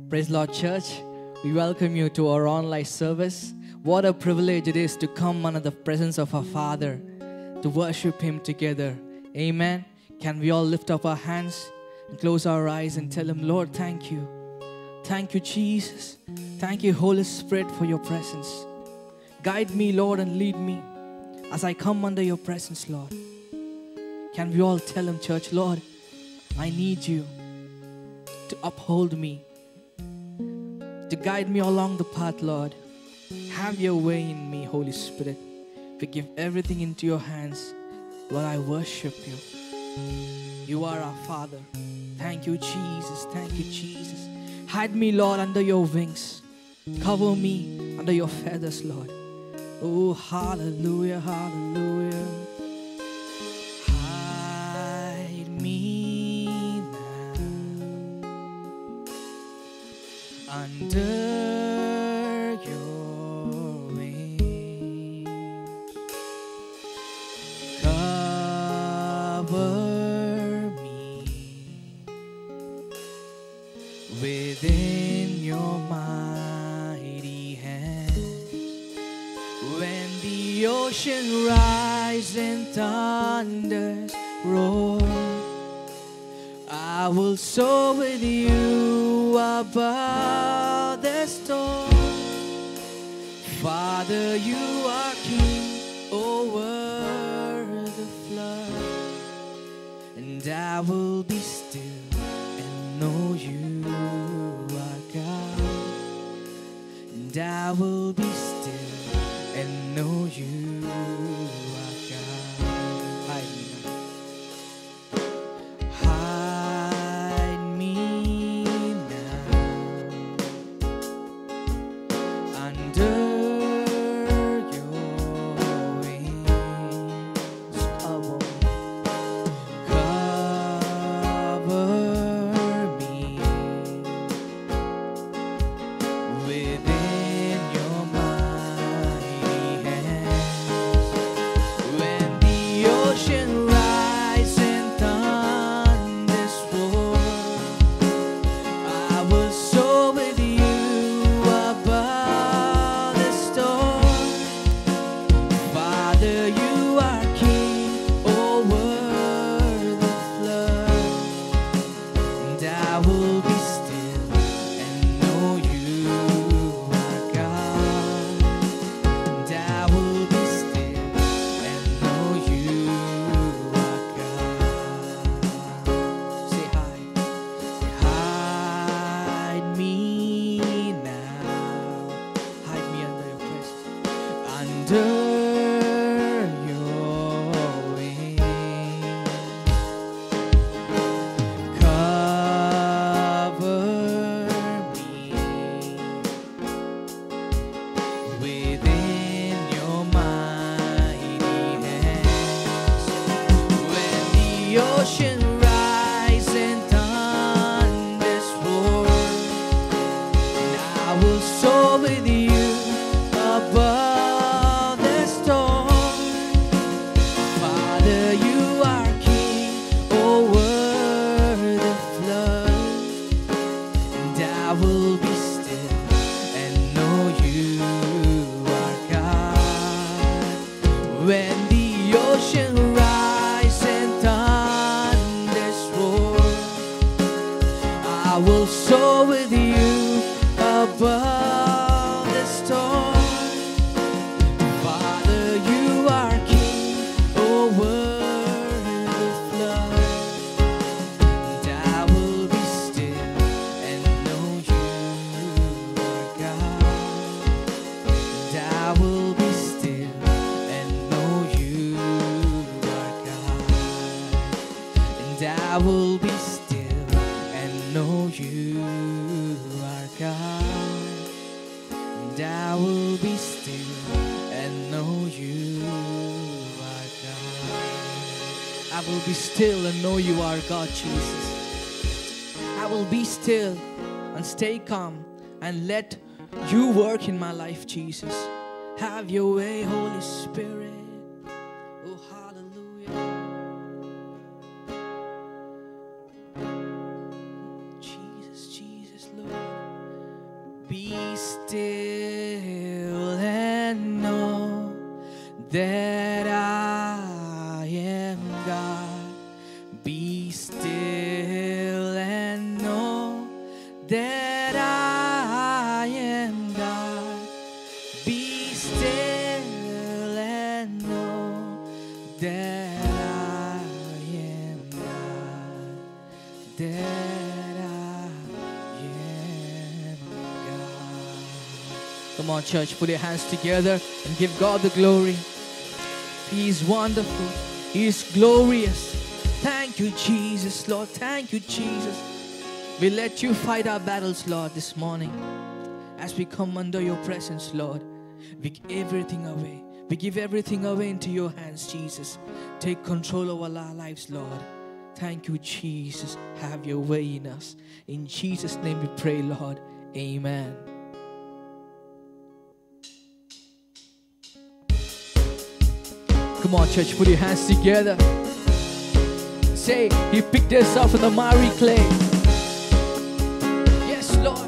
Praise Lord Church. We welcome you to our online service. What a privilege it is to come under the presence of our Father, to worship Him together. Amen. Can we all lift up our hands and close our eyes and tell Him, Lord, thank you. Thank you, Jesus. Thank you, Holy Spirit, for your presence. Guide me, Lord, and lead me as I come under your presence, Lord. Can we all tell Him, church, Lord, I need you to uphold me, to guide me along the path, Lord. Have your way in me, Holy Spirit. We give everything into your hands. Lord, I worship you. You are our Father. Thank you, Jesus. Thank you, Jesus. Hide me, Lord, under your wings. Cover me under your feathers, Lord. Oh, hallelujah, hallelujah. Hide me now under your wings. Cover me within your mighty hands. When the ocean rises and thunders roar, I will soar with you above the storm. Father, you are king over the flood, and I will be still and know you are God. And I will be still and know you are God. Hide me now under your wings. Cover me within your mighty hands. When the ocean rises and thunders roar, I will soar with you above the storm. Father, you are king over the flood, and I will be still and know you are God. And I will be still and know you are God. Say hi. Say hide me now. Hide me under your presence. Under your wings. Cover me within your mighty hands. When the ocean rises and thunders roar, and I will soar with you above the storm. Father, you are king over the flood, and I will be still and know you are God. When the ocean rises and thunders roar, I will soar with you above the storm. Father, you are king over the flood, and I will be still and know you are God. And I will be still and know you are God. And I will be still and know you are God. And I will be still and know you are God. I will be still and know you are God, Jesus. I will be still and stay calm and let you work in my life, Jesus. Have your way, Holy Spirit. Oh, hallelujah. Jesus, Jesus, Lord. that I am God, that I am God. Come on, church, put your hands together and give God the glory. He is wonderful. He is glorious. Thank you, Jesus, Lord. Thank you, Jesus. We let you fight our battles, Lord, this morning. As we come under your presence, Lord, we give everything away. We give everything away into your hands, Jesus. Take control over our lives, Lord. Thank you, Jesus. Have your way in us. In Jesus' name we pray, Lord. Amen. Come on, church, put your hands together. Say, He picked us up from the miry clay. Yes, Lord.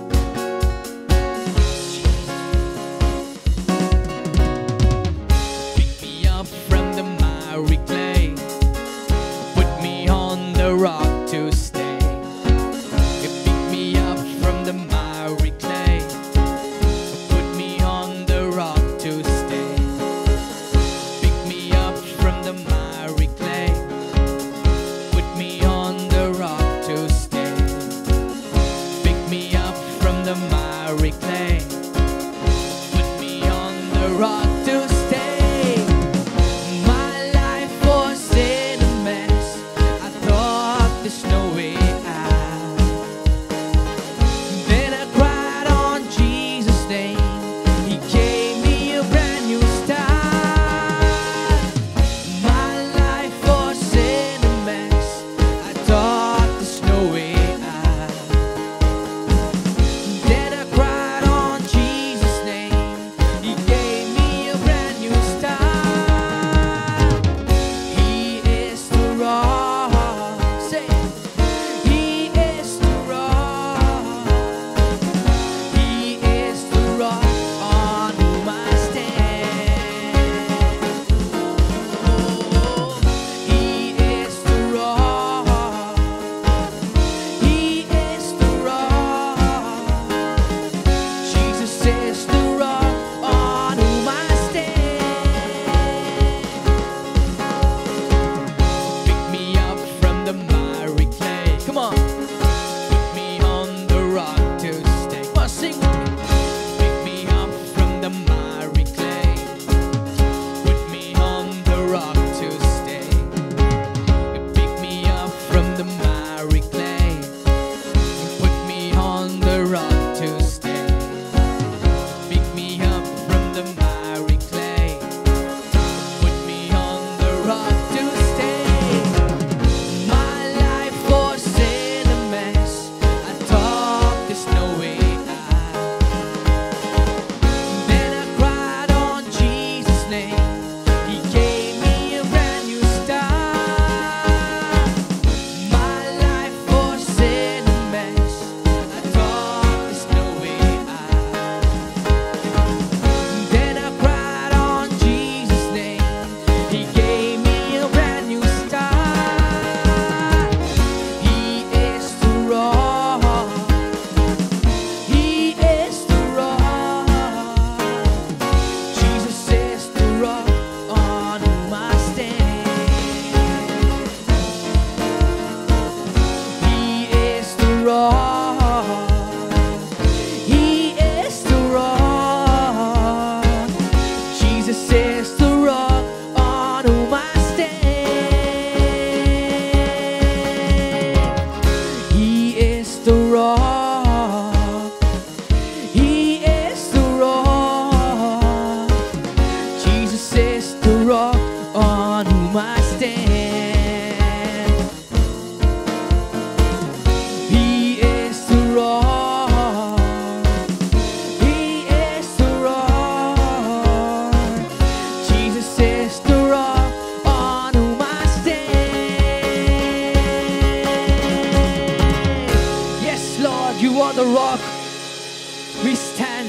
Pick me up from the miry clay. Put me on the rock to stay. You pick me up from the miry clay. Put me on the rock to stay. Pick me up from the miry clay. Put me on the rock to stay. Pick me up from the miry clay. Put me on the rock to stay. My life was in a mess. I thought there's no way out. Then I cried on Jesus' name. He gave me a brand new start. My life was in a mess. I thought there's no way out. Then I cried on Jesus' name. He gave me a brand new start. He is the rock. Say, He is the rock. He is the rock on whom I stand. Oh, He is the rock. He is the rock. Jesus is the rock on whom I stand. Pick me up from the miry clay. Come on. Put me on the rock to stay. Come on, sing with me. Pick me up from the miry clay. Put me on the rock to stay. You pick me up from the miry clay. Put me on the rock to stay. Pick me up from the miry clay. Put me on the rock to stay. My life was in a mess. I thought there's no way out. Then I cried on Jesus' name. He gave me a brand new start. My life was in a mess. I thought there's no way out. Then I cried on Jesus' name. He gave me a brand new start. He is the rock. He is the rock. Jesus is the rock on whom I stand. He is the rock. He is the rock. Jesus is the rock on whom I stand. He is the rock. He is the rock. Jesus is the rock on whom I stand. He is the rock. He is the rock. Jesus is the rock on whom I stand. Yes, Lord, you are the rock. We stand.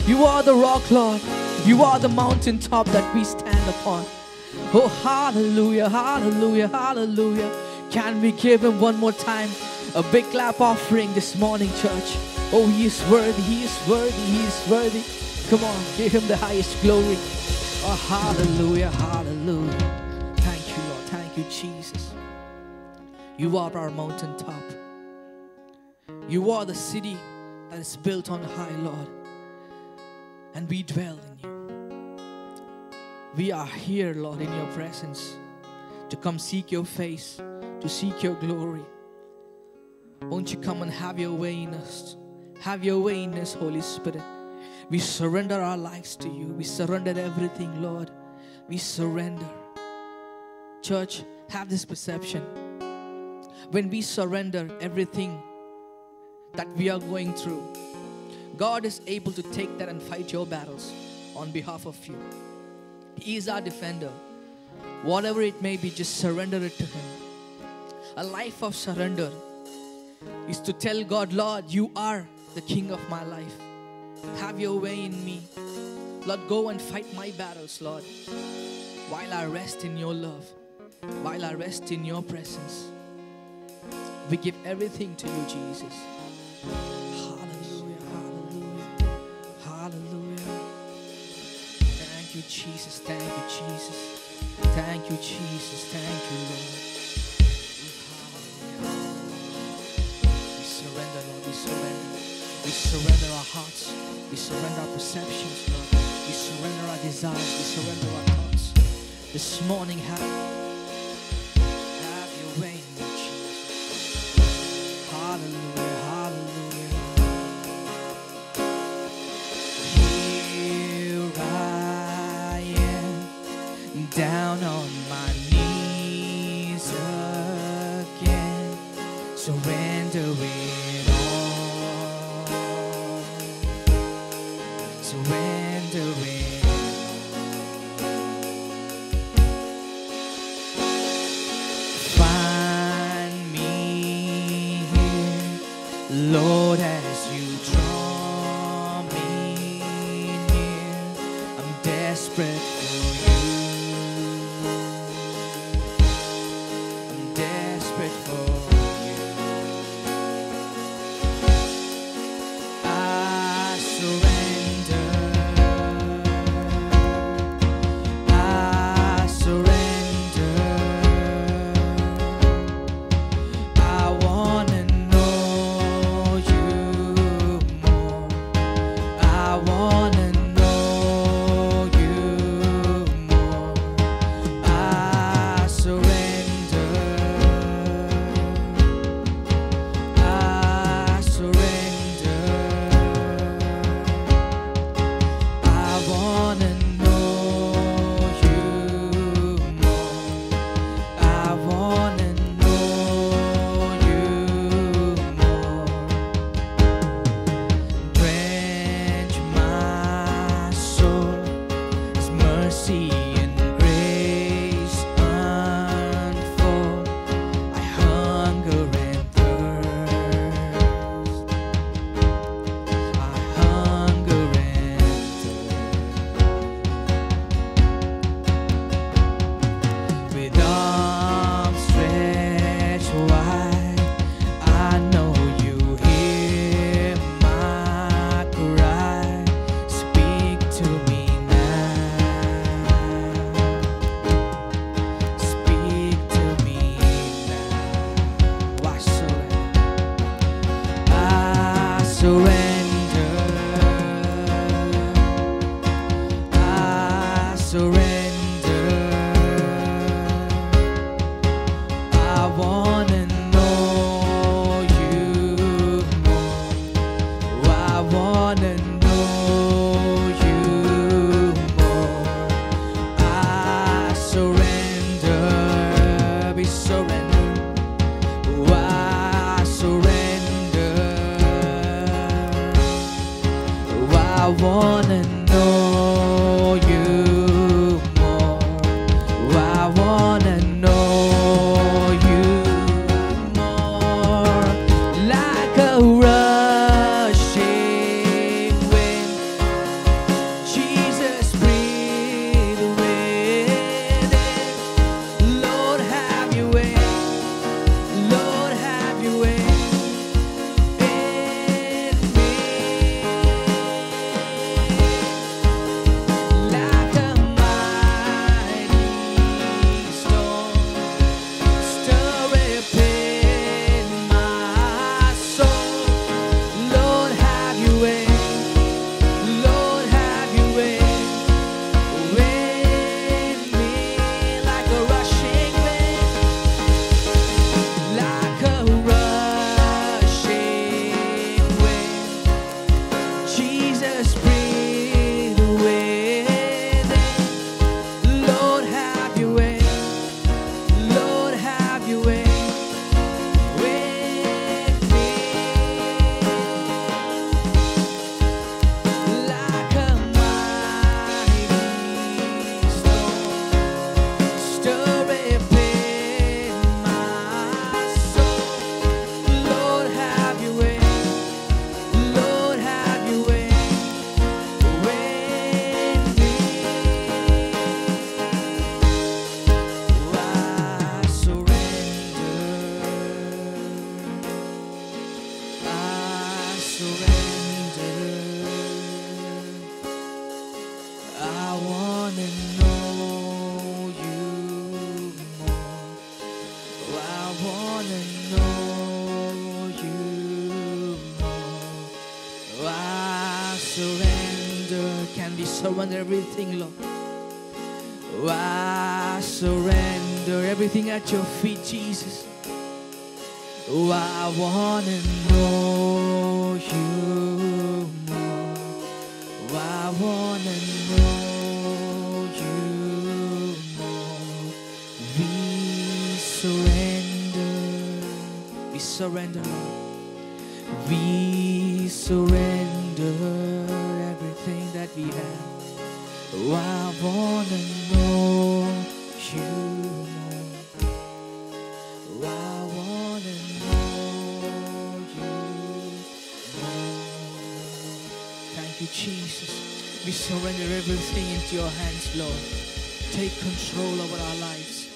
You are the rock, Lord. You are the mountaintop that we stand upon. Oh, hallelujah, hallelujah, hallelujah. Can we give Him one more time a big clap offering this morning, church? Oh, He is worthy, He is worthy, He is worthy. Come on, give Him the highest glory. Oh, hallelujah, hallelujah. Jesus. You are our mountaintop. You are the city that is built on high, Lord. And we dwell in you. We are here, Lord, in your presence to come seek your face, to seek your glory. Won't you come and have your way in us? Have your way in us, Holy Spirit. We surrender our lives to you. We surrender everything, Lord. We surrender. Church, have this perception. When we surrender everything that we are going through, God is able to take that and fight your battles on behalf of you. He is our defender. Whatever it may be, just surrender it to Him. A life of surrender is to tell God, Lord, you are the King of my life. Have your way in me. Lord, go and fight my battles, Lord, while I rest in your love, while I rest in your presence. We give everything to you, Jesus. Hallelujah, hallelujah, hallelujah. Thank you, Jesus. Thank you, Jesus. Thank you, Jesus. Thank you, Lord. We surrender, Lord. We surrender. We surrender our hearts. We surrender our perceptions, Lord. We surrender our desires. We surrender our thoughts. This morning, have your way in me, Jesus. Hallelujah, hallelujah. Here I am, down on my knees again, surrender it all, surrender it all. Find me here, Lord, as you draw me near. I'm desperate for you. I'm desperate for you. I surrender. I surrender. I wanna know you more. I wanna know you more. I surrender. I surrender. I wanna know you more. I wanna know you more. Drench my soul as mercy and grace unfold. I hunger and thirst. I hunger and thirst. With arms stretched wide, I know you hear my cry. Speak to me now. Speak to me now. I surrender. I surrender. I surrender. I wanna know you more. I wanna know you more. I surrender. We surrender. I surrender. I wanna know you surrender everything, Lord. I surrender everything at your feet, Jesus. Oh, I want to know you more. Oh, I want to know you more. We surrender, Lord. We surrender everything that we have. Oh, I want to know you more. Oh, I want to know you more. Thank you, Jesus. We surrender everything into your hands, Lord. Take control over our lives,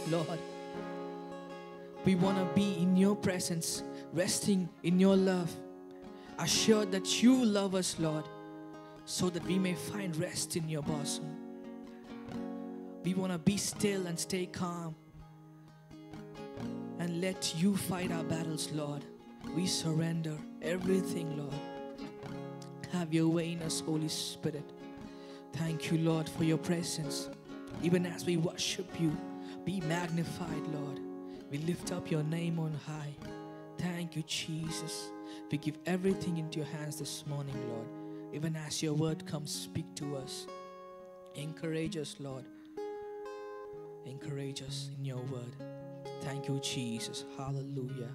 Lord. We want to be in your presence, resting in your love, assured that you love us, Lord, so that we may find rest in your bosom. We want to be still and stay calm and let you fight our battles, Lord. We surrender everything, Lord. Have your way in us, Holy Spirit. Thank you, Lord, for your presence. Even as we worship you, be magnified, Lord. We lift up your name on high. Thank you, Jesus. We give everything into your hands this morning, Lord. Even as your word comes, speak to us. Encourage us, Lord. Encourage us in your word. Thank you, Jesus. Hallelujah.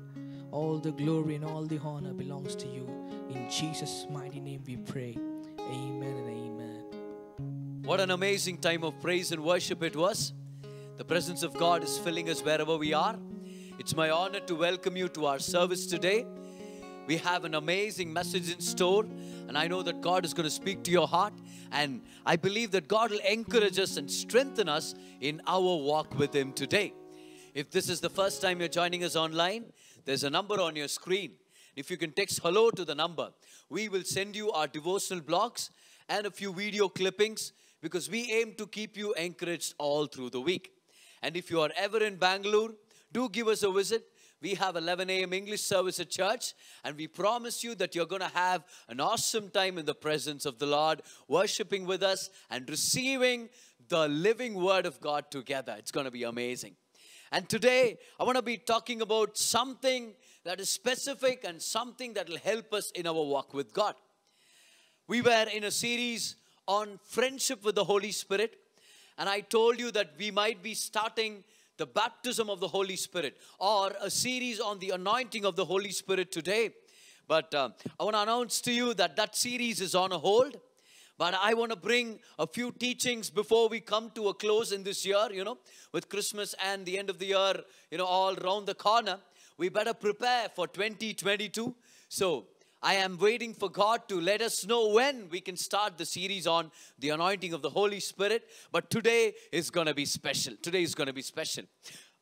All the glory and all the honor belongs to you. In Jesus' mighty name we pray. Amen and amen. What an amazing time of praise and worship it was. The presence of God is filling us wherever we are. It's my honor to welcome you to our service today. We have an amazing message in store, and I know that God is going to speak to your heart, and I believe that God will encourage us and strengthen us in our walk with Him today. If this is the first time you're joining us online, there's a number on your screen. If you can text hello to the number, we will send you our devotional blogs and a few video clippings, because we aim to keep you encouraged all through the week. And if you are ever in Bangalore, do give us a visit. We have 11 a.m. English service at church, and we promise you that you're going to have an awesome time in the presence of the Lord, worshiping with us and receiving the living word of God together. It's going to be amazing. And today, I want to be talking about something that is specific and something that will help us in our walk with God. We were in a series on friendship with the Holy Spirit, and I told you that we might be starting the baptism of the Holy Spirit, or a series on the anointing of the Holy Spirit today. But I want to announce to you that that series is on a hold. But I want to bring a few teachings before we come to a close in this year, with Christmas and the end of the year, all around the corner. We better prepare for 2022. So I am waiting for God to let us know when we can start the series on the anointing of the Holy Spirit. But today is going to be special. Today is going to be special.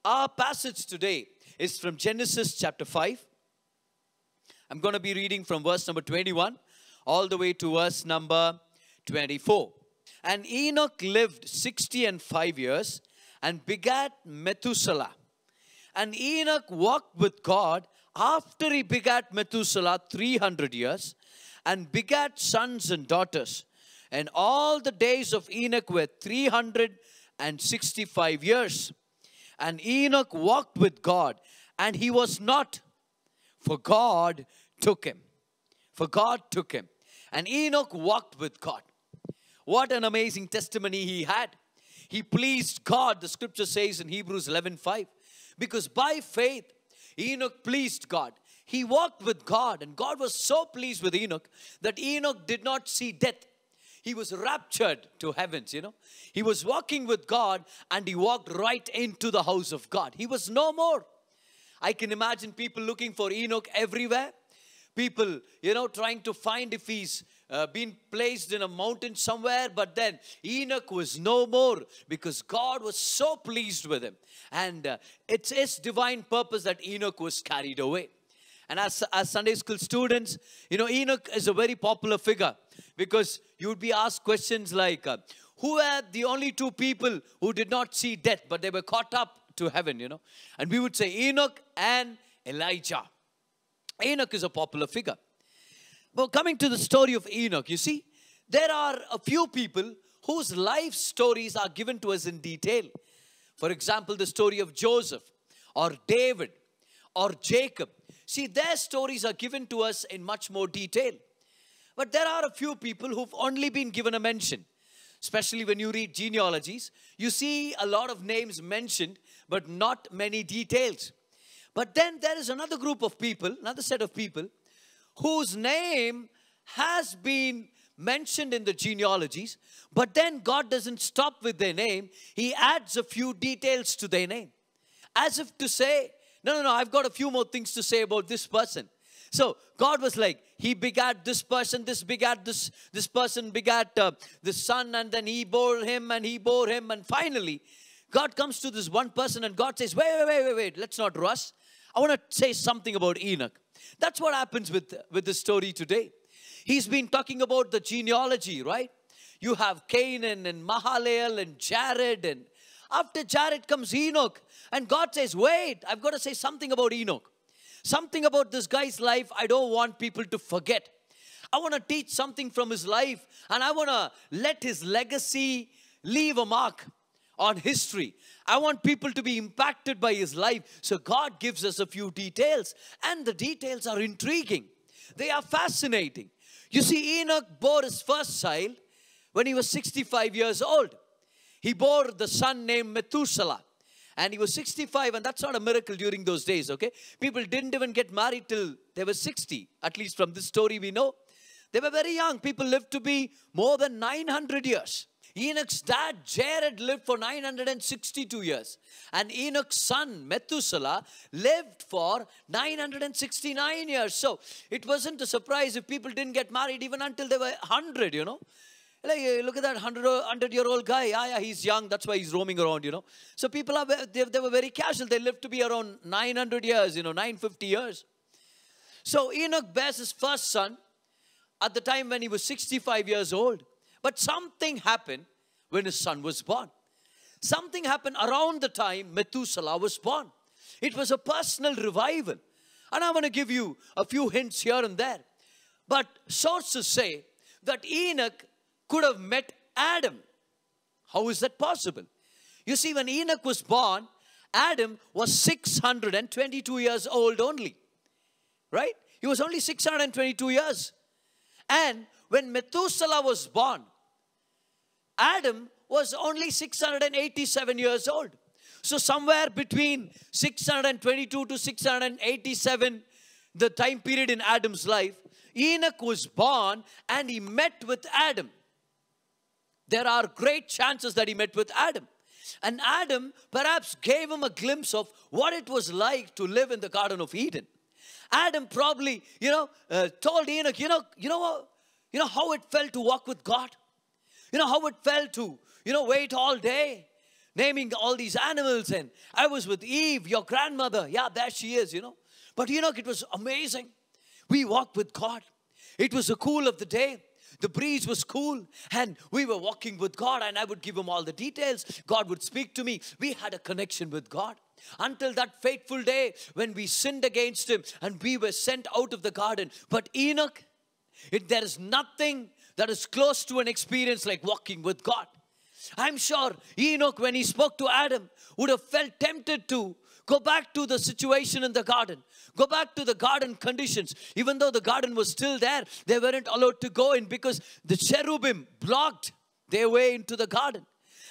Our passage today is from Genesis chapter 5. I'm going to be reading from verse number 21 all the way to verse number 24. And Enoch lived 65 years and begat Methuselah. And Enoch walked with God after he begat Methuselah 300 years, and begat sons and daughters. And all the days of Enoch were 365 years. And Enoch walked with God, and he was not, for God took him. For God took him. And Enoch walked with God. What an amazing testimony he had. He pleased God, the scripture says in Hebrews 11:5. Because by faith, Enoch pleased God. He walked with God, and God was so pleased with Enoch that Enoch did not see death. He was raptured to heavens, He was walking with God, and he walked right into the house of God. He was no more. I can imagine people looking for Enoch everywhere. People, trying to find if he's been placed in a mountain somewhere. But then Enoch was no more, because God was so pleased with him. And it's His divine purpose that Enoch was carried away. And as Sunday school students, Enoch is a very popular figure, because you would be asked questions like, who are the only two people who did not see death, but they were caught up to heaven, And we would say Enoch and Elijah. Enoch is a popular figure. Well, coming to the story of Enoch, you see, there are a few people whose life stories are given to us in detail. For example, the story of Joseph or David or Jacob. See, their stories are given to us in much more detail. But there are a few people who've only been given a mention. Especially when you read genealogies, you see a lot of names mentioned, but not many details. But then there is another group of people, another set of people, whose name has been mentioned in the genealogies, but then God doesn't stop with their name. He adds a few details to their name. As if to say, no, I've got a few more things to say about this person. So God was like, he begat this person, this begat this person begat this son, and then he bore him, and finally God comes to this one person, and God says, wait, let's not rush. I want to say something about Enoch. That's what happens with the story today. He's been talking about the genealogy, right? You have Canaan and Mahalalel and Jared, and after Jared comes Enoch, and God says, wait, I've got to say something about Enoch. Something about this guy's life I don't want people to forget. I want to teach something from his life, and I want to let his legacy leave a mark on history. I want people to be impacted by his life. So God gives us a few details, and the details are intriguing. They are fascinating. You see, Enoch bore his first child when he was 65 years old. He bore the son named Methuselah. And he was 65, and that's not a miracle during those days, okay? People didn't even get married till they were 60. At least from this story we know. They were very young. People lived to be more than 900 years. Enoch's dad, Jared, lived for 962 years. And Enoch's son, Methuselah, lived for 969 years. So it wasn't a surprise if people didn't get married even until they were 100, you know. Like, look at that 100-year-old guy. Yeah, he's young. That's why he's roaming around, you know. So people, they were very casual. They lived to be around 900 years, 950 years. So Enoch bears his first son at the time when he was 65 years old. But something happened when his son was born. Something happened around the time Methuselah was born. It was a personal revival. And I want to give you a few hints here and there. But sources say that Enoch could have met Adam. How is that possible? You see, when Enoch was born, Adam was 622 years old only. Right? He was only 622 years. And when Methuselah was born, Adam was only 687 years old. So somewhere between 622 to 687, the time period in Adam's life, Enoch was born and he met with Adam. There are great chances that he met with Adam. And Adam perhaps gave him a glimpse of what it was like to live in the Garden of Eden. Adam probably, told Enoch, you know how it felt to walk with God? You know how it felt to, wait all day, naming all these animals. And I was with Eve, your grandmother. Yeah, there she is, But Enoch, it was amazing. We walked with God. It was the cool of the day. The breeze was cool, and we were walking with God, and I would give him all the details. God would speak to me. We had a connection with God until that fateful day when we sinned against him and we were sent out of the garden. But Enoch, there is nothing that is close to an experience like walking with God. I'm sure Enoch, when he spoke to Adam, would have felt tempted to go back to the situation in the garden. Go back to the garden conditions. Even though the garden was still there, they weren't allowed to go in because the cherubim blocked their way into the garden.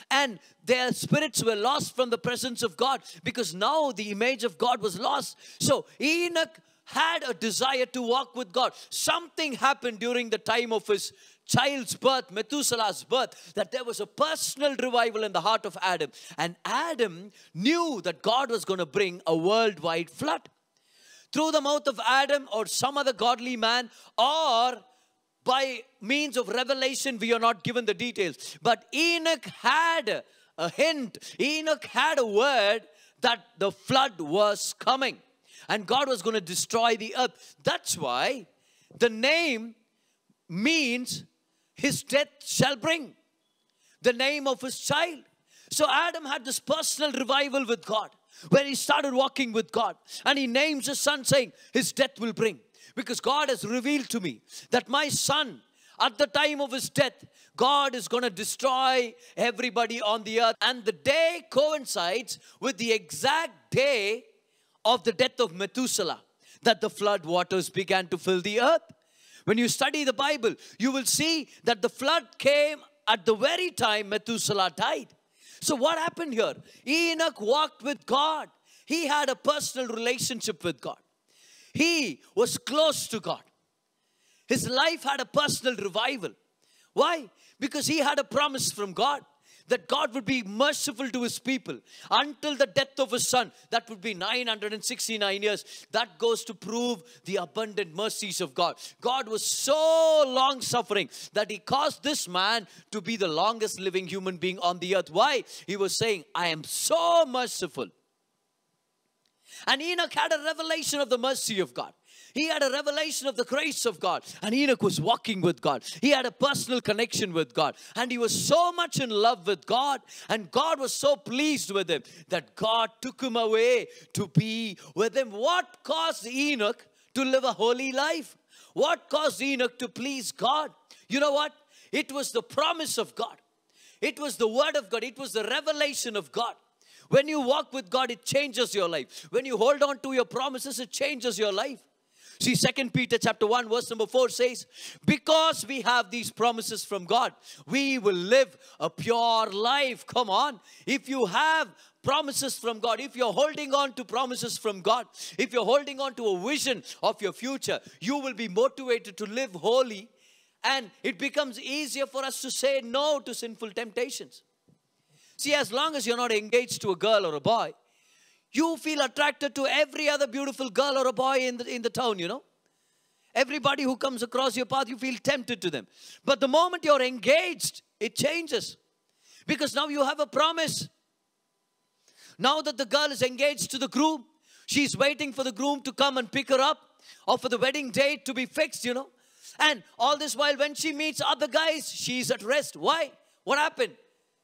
And their spirits were lost from the presence of God because now the image of God was lost. So Enoch had a desire to walk with God. Something happened during the time of his child's birth, Methuselah's birth, that there was a personal revival in the heart of Adam. And Adam knew that God was going to bring a worldwide flood. Through the mouth of Adam or some other godly man, or by means of revelation, we are not given the details. But Enoch had a hint. Enoch had a word that the flood was coming. And God was going to destroy the earth. That's why the name means his death shall bring. The name of his child. So Adam had this personal revival with God, where he started walking with God. And he names his son saying, his death will bring. Because God has revealed to me that my son, at the time of his death, God is going to destroy everybody on the earth. And the day coincides with the exact day of the death of Methuselah, that the flood waters began to fill the earth. When you study the Bible, you will see that the flood came at the very time Methuselah died. So what happened here? Enoch walked with God. He had a personal relationship with God. He was close to God. His life had a personal revival. Why? Because he had a promise from God that God would be merciful to his people until the death of his son. That would be 969 years. That goes to prove the abundant mercies of God. God was so long suffering that he caused this man to be the longest living human being on the earth. Why? He was saying, I am so merciful. And Enoch had a revelation of the mercy of God. He had a revelation of the grace of God. And Enoch was walking with God. He had a personal connection with God. And he was so much in love with God. And God was so pleased with him that God took him away to be with him. What caused Enoch to live a holy life? What caused Enoch to please God? You know what? It was the promise of God. It was the word of God. It was the revelation of God. When you walk with God, it changes your life. When you hold on to your promises, it changes your life. See, 2 Peter chapter 1 verse number 4 says, because we have these promises from God, we will live a pure life. Come on. If you have promises from God, if you're holding on to promises from God, if you're holding on to a vision of your future, you will be motivated to live holy, and it becomes easier for us to say no to sinful temptations. See, as long as you're not engaged to a girl or a boy, you feel attracted to every other beautiful girl or a boy in the town, you know. Everybody who comes across your path, you feel tempted to them. But the moment you're engaged, it changes. Because now you have a promise. Now that the girl is engaged to the groom, she's waiting for the groom to come and pick her up, or for the wedding date to be fixed, you know. And all this while, when she meets other guys, she's at rest. Why? What happened?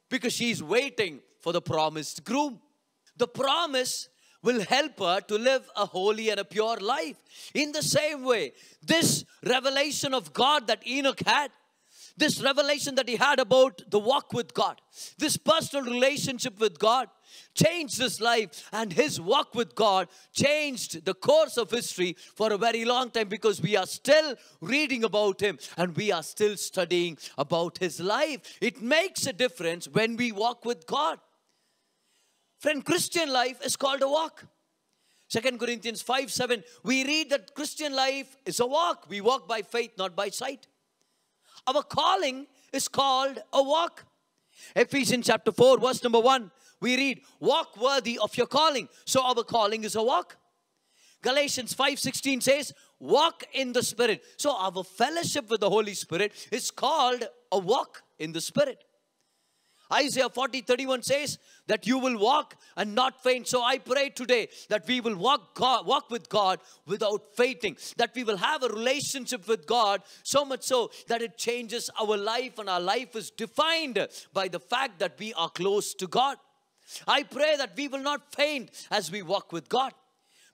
Because she's waiting for the promised groom. The promise will help her to live a holy and a pure life. In the same way, this revelation of God that Enoch had, this revelation that he had about the walk with God, this personal relationship with God, changed his life, and his walk with God changed the course of history for a very long time, because we are still reading about him and we are still studying about his life. It makes a difference when we walk with God. Friend, Christian life is called a walk. 2 Corinthians 5:7, we read that Christian life is a walk. We walk by faith, not by sight. Our calling is called a walk. Ephesians chapter 4 verse number 1, we read, walk worthy of your calling. So our calling is a walk. Galatians 5:16 says, walk in the Spirit. So our fellowship with the Holy Spirit is called a walk in the Spirit. Isaiah 40:31 says that you will walk and not faint. So I pray today that we will walk with God without fainting. That we will have a relationship with God so much so that it changes our life, and our life is defined by the fact that we are close to God. I pray that we will not faint as we walk with God.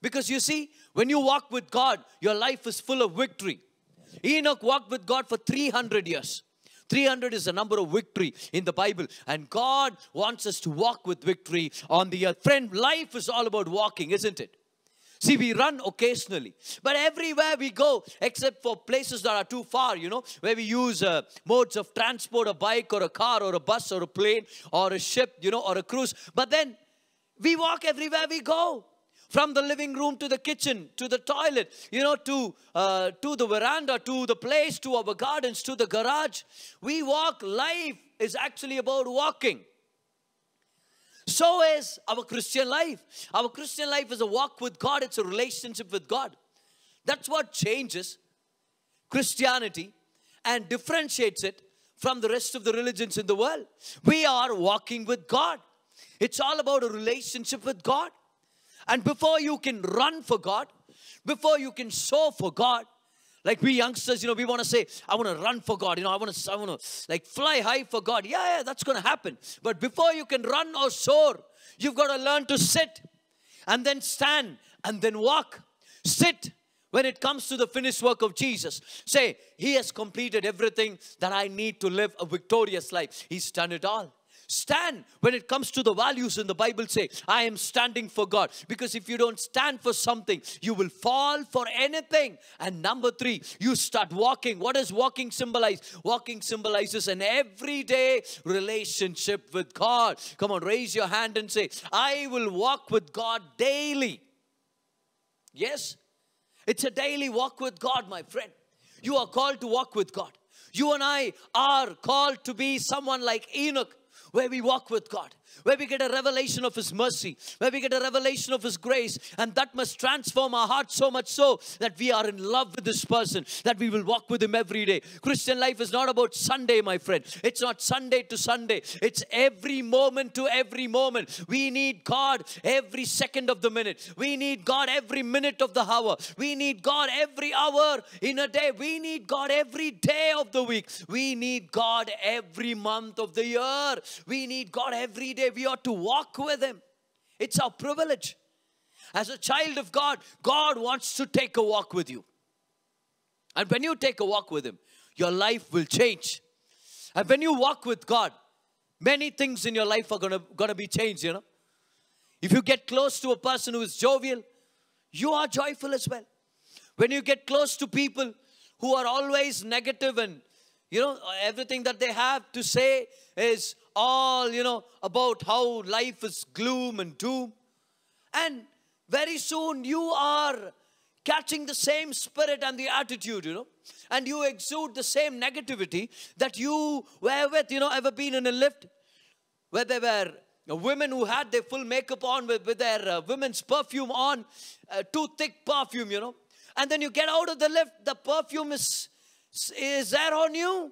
Because you see, when you walk with God, your life is full of victory. Enoch walked with God for 300 years. 300 is a number of victory in the Bible. And God wants us to walk with victory on the earth. Friend, life is all about walking, isn't it? See, we run occasionally. But everywhere we go, except for places that are too far, you know, where we use modes of transport, a bike or a car or a bus or a plane or a ship, you know, or a cruise. But then we walk everywhere we go. From the living room to the kitchen, to the toilet, you know, to the veranda, to the place, to our gardens, to the garage. We walk. Life is actually about walking. So is our Christian life. Our Christian life is a walk with God. It's a relationship with God. That's what changes Christianity and differentiates it from the rest of the religions in the world. We are walking with God. It's all about a relationship with God. And before you can run for God, before you can soar for God, like we youngsters, you know, we want to say, I want to run for God. You know, I want to like fly high for God. Yeah, that's going to happen. But before you can run or soar, you've got to learn to sit and then stand and then walk. Sit When it comes to the finished work of Jesus, say, He has completed everything that I need to live a victorious life. He's done it all. Stand when it comes to the values in the Bible. Say, I am standing for God. Because if you don't stand for something, you will fall for anything. And number 3, you start walking. What does walking symbolize? Walking symbolizes an everyday relationship with God. Come on, raise your hand and say, I will walk with God daily. Yes, it's a daily walk with God, my friend. You are called to walk with God. You and I are called to be someone like Enoch, where we walk with God, where we get a revelation of His mercy, where we get a revelation of His grace, and that must transform our hearts so much so that we are in love with this person, that we will walk with Him every day. Christian life is not about Sunday, my friend. It's not Sunday to Sunday. It's every moment to every moment. We need God every second of the minute. We need God every minute of the hour. We need God every hour in a day. We need God every day of the week. We need God every month of the year. We need God every day. We ought to walk with Him. It's our privilege. As a child of God, God wants to take a walk with you. And when you take a walk with Him, your life will change. And when you walk with God, many things in your life are gonna be changed, you know. If you get close to a person who is jovial, you are joyful as well. When you get close to people who are always negative and, you know, everything that they have to say is all, you know, about how life is gloom and doom. And very soon you are catching the same spirit and the attitude, you know. And you exude the same negativity that you were with, you know, ever been in a lift where there were women who had their full makeup on with their women's perfume on, too thick perfume, you know. And then you get out of the lift, the perfume is there on you.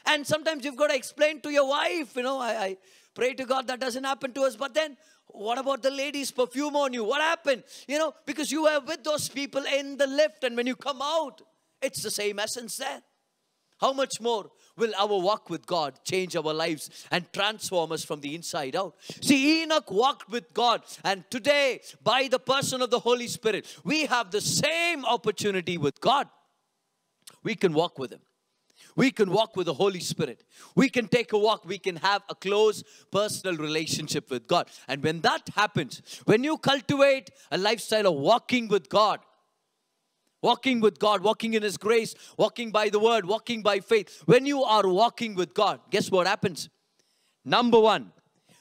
And sometimes you've got to explain to your wife, you know, I pray to God that doesn't happen to us. But then, what about the lady's perfume on you? What happened? You know, because you were with those people in the lift. And when you come out, it's the same essence there. How much more will our walk with God change our lives and transform us from the inside out? See, Enoch walked with God. And today, by the person of the Holy Spirit, we have the same opportunity with God. We can walk with Him. We can walk with the Holy Spirit. We can take a walk. We can have a close personal relationship with God. And when that happens, when you cultivate a lifestyle of walking with God, walking in His grace, walking by the Word, walking by faith, when you are walking with God, guess what happens? Number 1,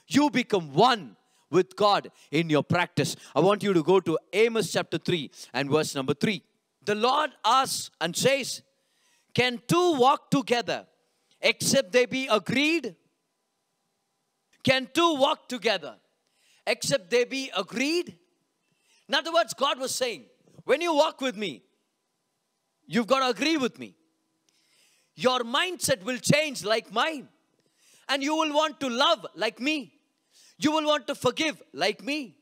you become one with God in your practice. I want you to go to Amos chapter 3 and verse number 3. The Lord asks and says, can two walk together except they be agreed? Can two walk together except they be agreed? In other words, God was saying, when you walk with me, you've got to agree with me. Your mindset will change like mine. And you will want to love like me. You will want to forgive like me.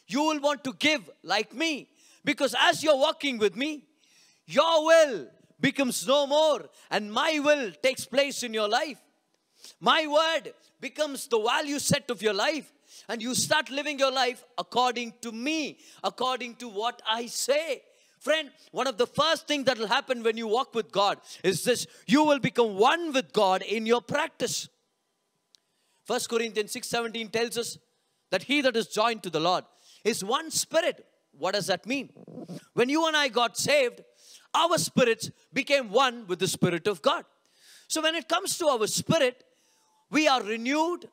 You will want to give like me. Because as you're walking with me, your will becomes no more, and my will takes place in your life. My word becomes the value set of your life, and you start living your life according to me, according to what I say. Friend, one of the first things that will happen when you walk with God is this: you will become one with God in your practice. 1 Corinthians 6:17 tells us that he that is joined to the Lord is one spirit. What does that mean? When you and I got saved, our spirits became one with the Spirit of God. So when it comes to our spirit, we are renewed,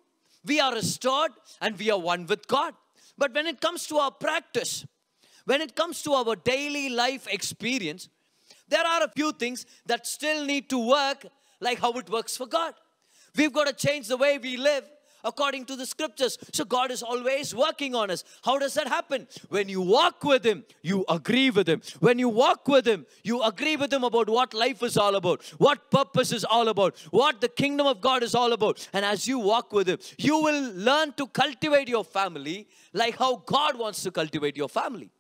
we are restored, and we are one with God. But when it comes to our practice, when it comes to our daily life experience, there are a few things that still need to work like how it works for God. We've got to change the way we live according to the scriptures. So God is always working on us. How does that happen? When you walk with Him, you agree with Him. When you walk with Him, you agree with Him about what life is all about, what purpose is all about, what the kingdom of God is all about. And as you walk with Him, you will learn to cultivate your family like how God wants to cultivate your family.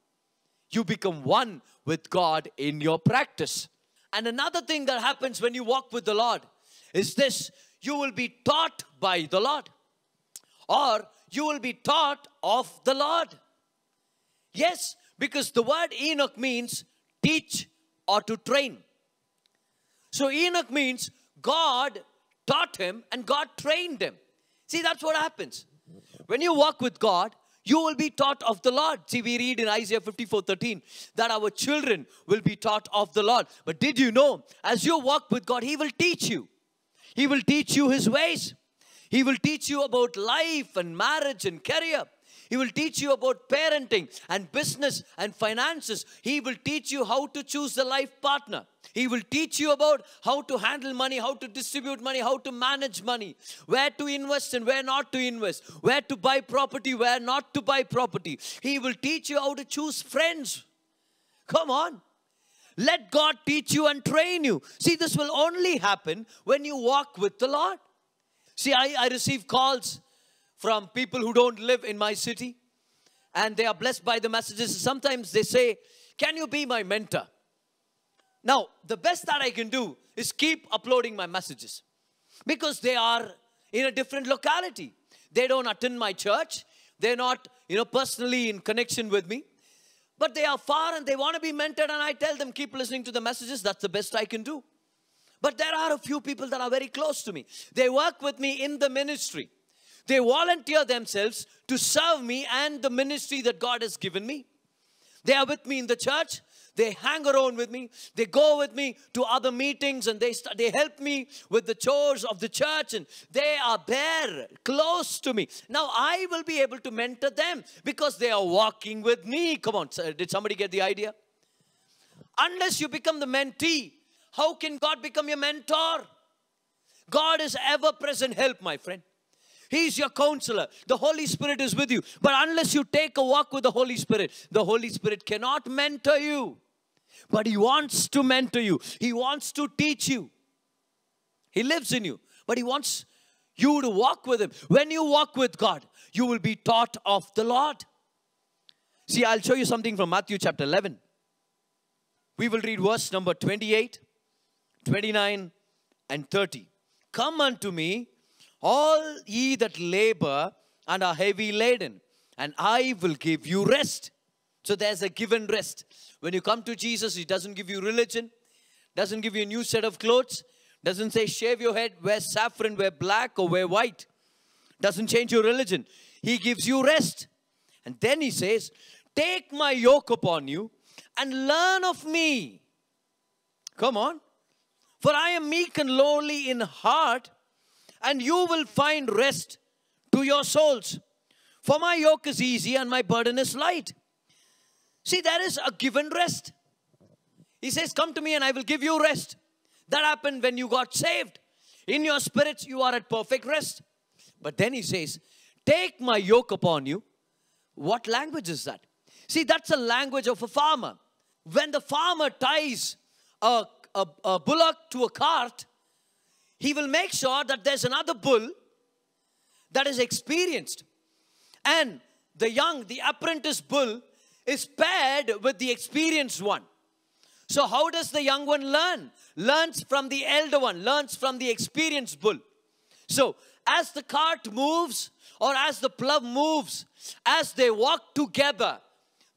You become one with God in your practice. And another thing that happens when you walk with the Lord is this: you will be taught by the Lord. Or you will be taught of the Lord. Yes, because the word Enoch means teach or to train. So Enoch means God taught him and God trained him. See, that's what happens. When you walk with God, you will be taught of the Lord. See, we read in Isaiah 54:13 that our children will be taught of the Lord. But did you know, as you walk with God, He will teach you. He will teach you His ways. He will teach you about life and marriage and career. He will teach you about parenting and business and finances. He will teach you how to choose the life partner. He will teach you about how to handle money, how to distribute money, how to manage money, where to invest and where not to invest, where to buy property, where not to buy property. He will teach you how to choose friends. Come on. Let God teach you and train you. See, this will only happen when you walk with the Lord. See, I receive calls from people who don't live in my city, and they are blessed by the messages. Sometimes they say, can you be my mentor? Now, the best that I can do is keep uploading my messages, because they are in a different locality. They don't attend my church. They're not, personally in connection with me. But they are far and they want to be mentored, and I tell them, keep listening to the messages. That's the best I can do. But there are a few people that are very close to me. They work with me in the ministry. They volunteer themselves to serve me and the ministry that God has given me. They are with me in the church. They hang around with me. They go with me to other meetings, and they help me with the chores of the church, and they are there close to me. Now I will be able to mentor them because they are walking with me. Come on, did somebody get the idea? Unless you become the mentee, how can God become your mentor? God is ever-present help, my friend. He is your counselor. The Holy Spirit is with you. But unless you take a walk with the Holy Spirit cannot mentor you. But He wants to mentor you. He wants to teach you. He lives in you. But He wants you to walk with Him. When you walk with God, you will be taught of the Lord. See, I'll show you something from Matthew chapter 11. We will read verse number 28, 29, and 30. Come unto me, all ye that labor and are heavy laden, and I will give you rest. So there's a given rest. When you come to Jesus, He doesn't give you religion, doesn't give you a new set of clothes, doesn't say shave your head, wear saffron, wear black or wear white. Doesn't change your religion. He gives you rest. And then He says, take my yoke upon you and learn of me. Come on. For I am meek and lowly in heart, and you will find rest to your souls. For my yoke is easy and my burden is light. See, there is a given rest. He says, come to me and I will give you rest. That happened when you got saved. In your spirits, you are at perfect rest. But then He says, take my yoke upon you. What language is that? See, that's a language of a farmer. When the farmer ties a bullock to a cart, he will make sure that there's another bull that is experienced. And the apprentice bull is paired with the experienced one. So how does the young one learn? Learns from the elder one, learns from the experienced bull. So as the cart moves, or as the plow moves, as they walk together,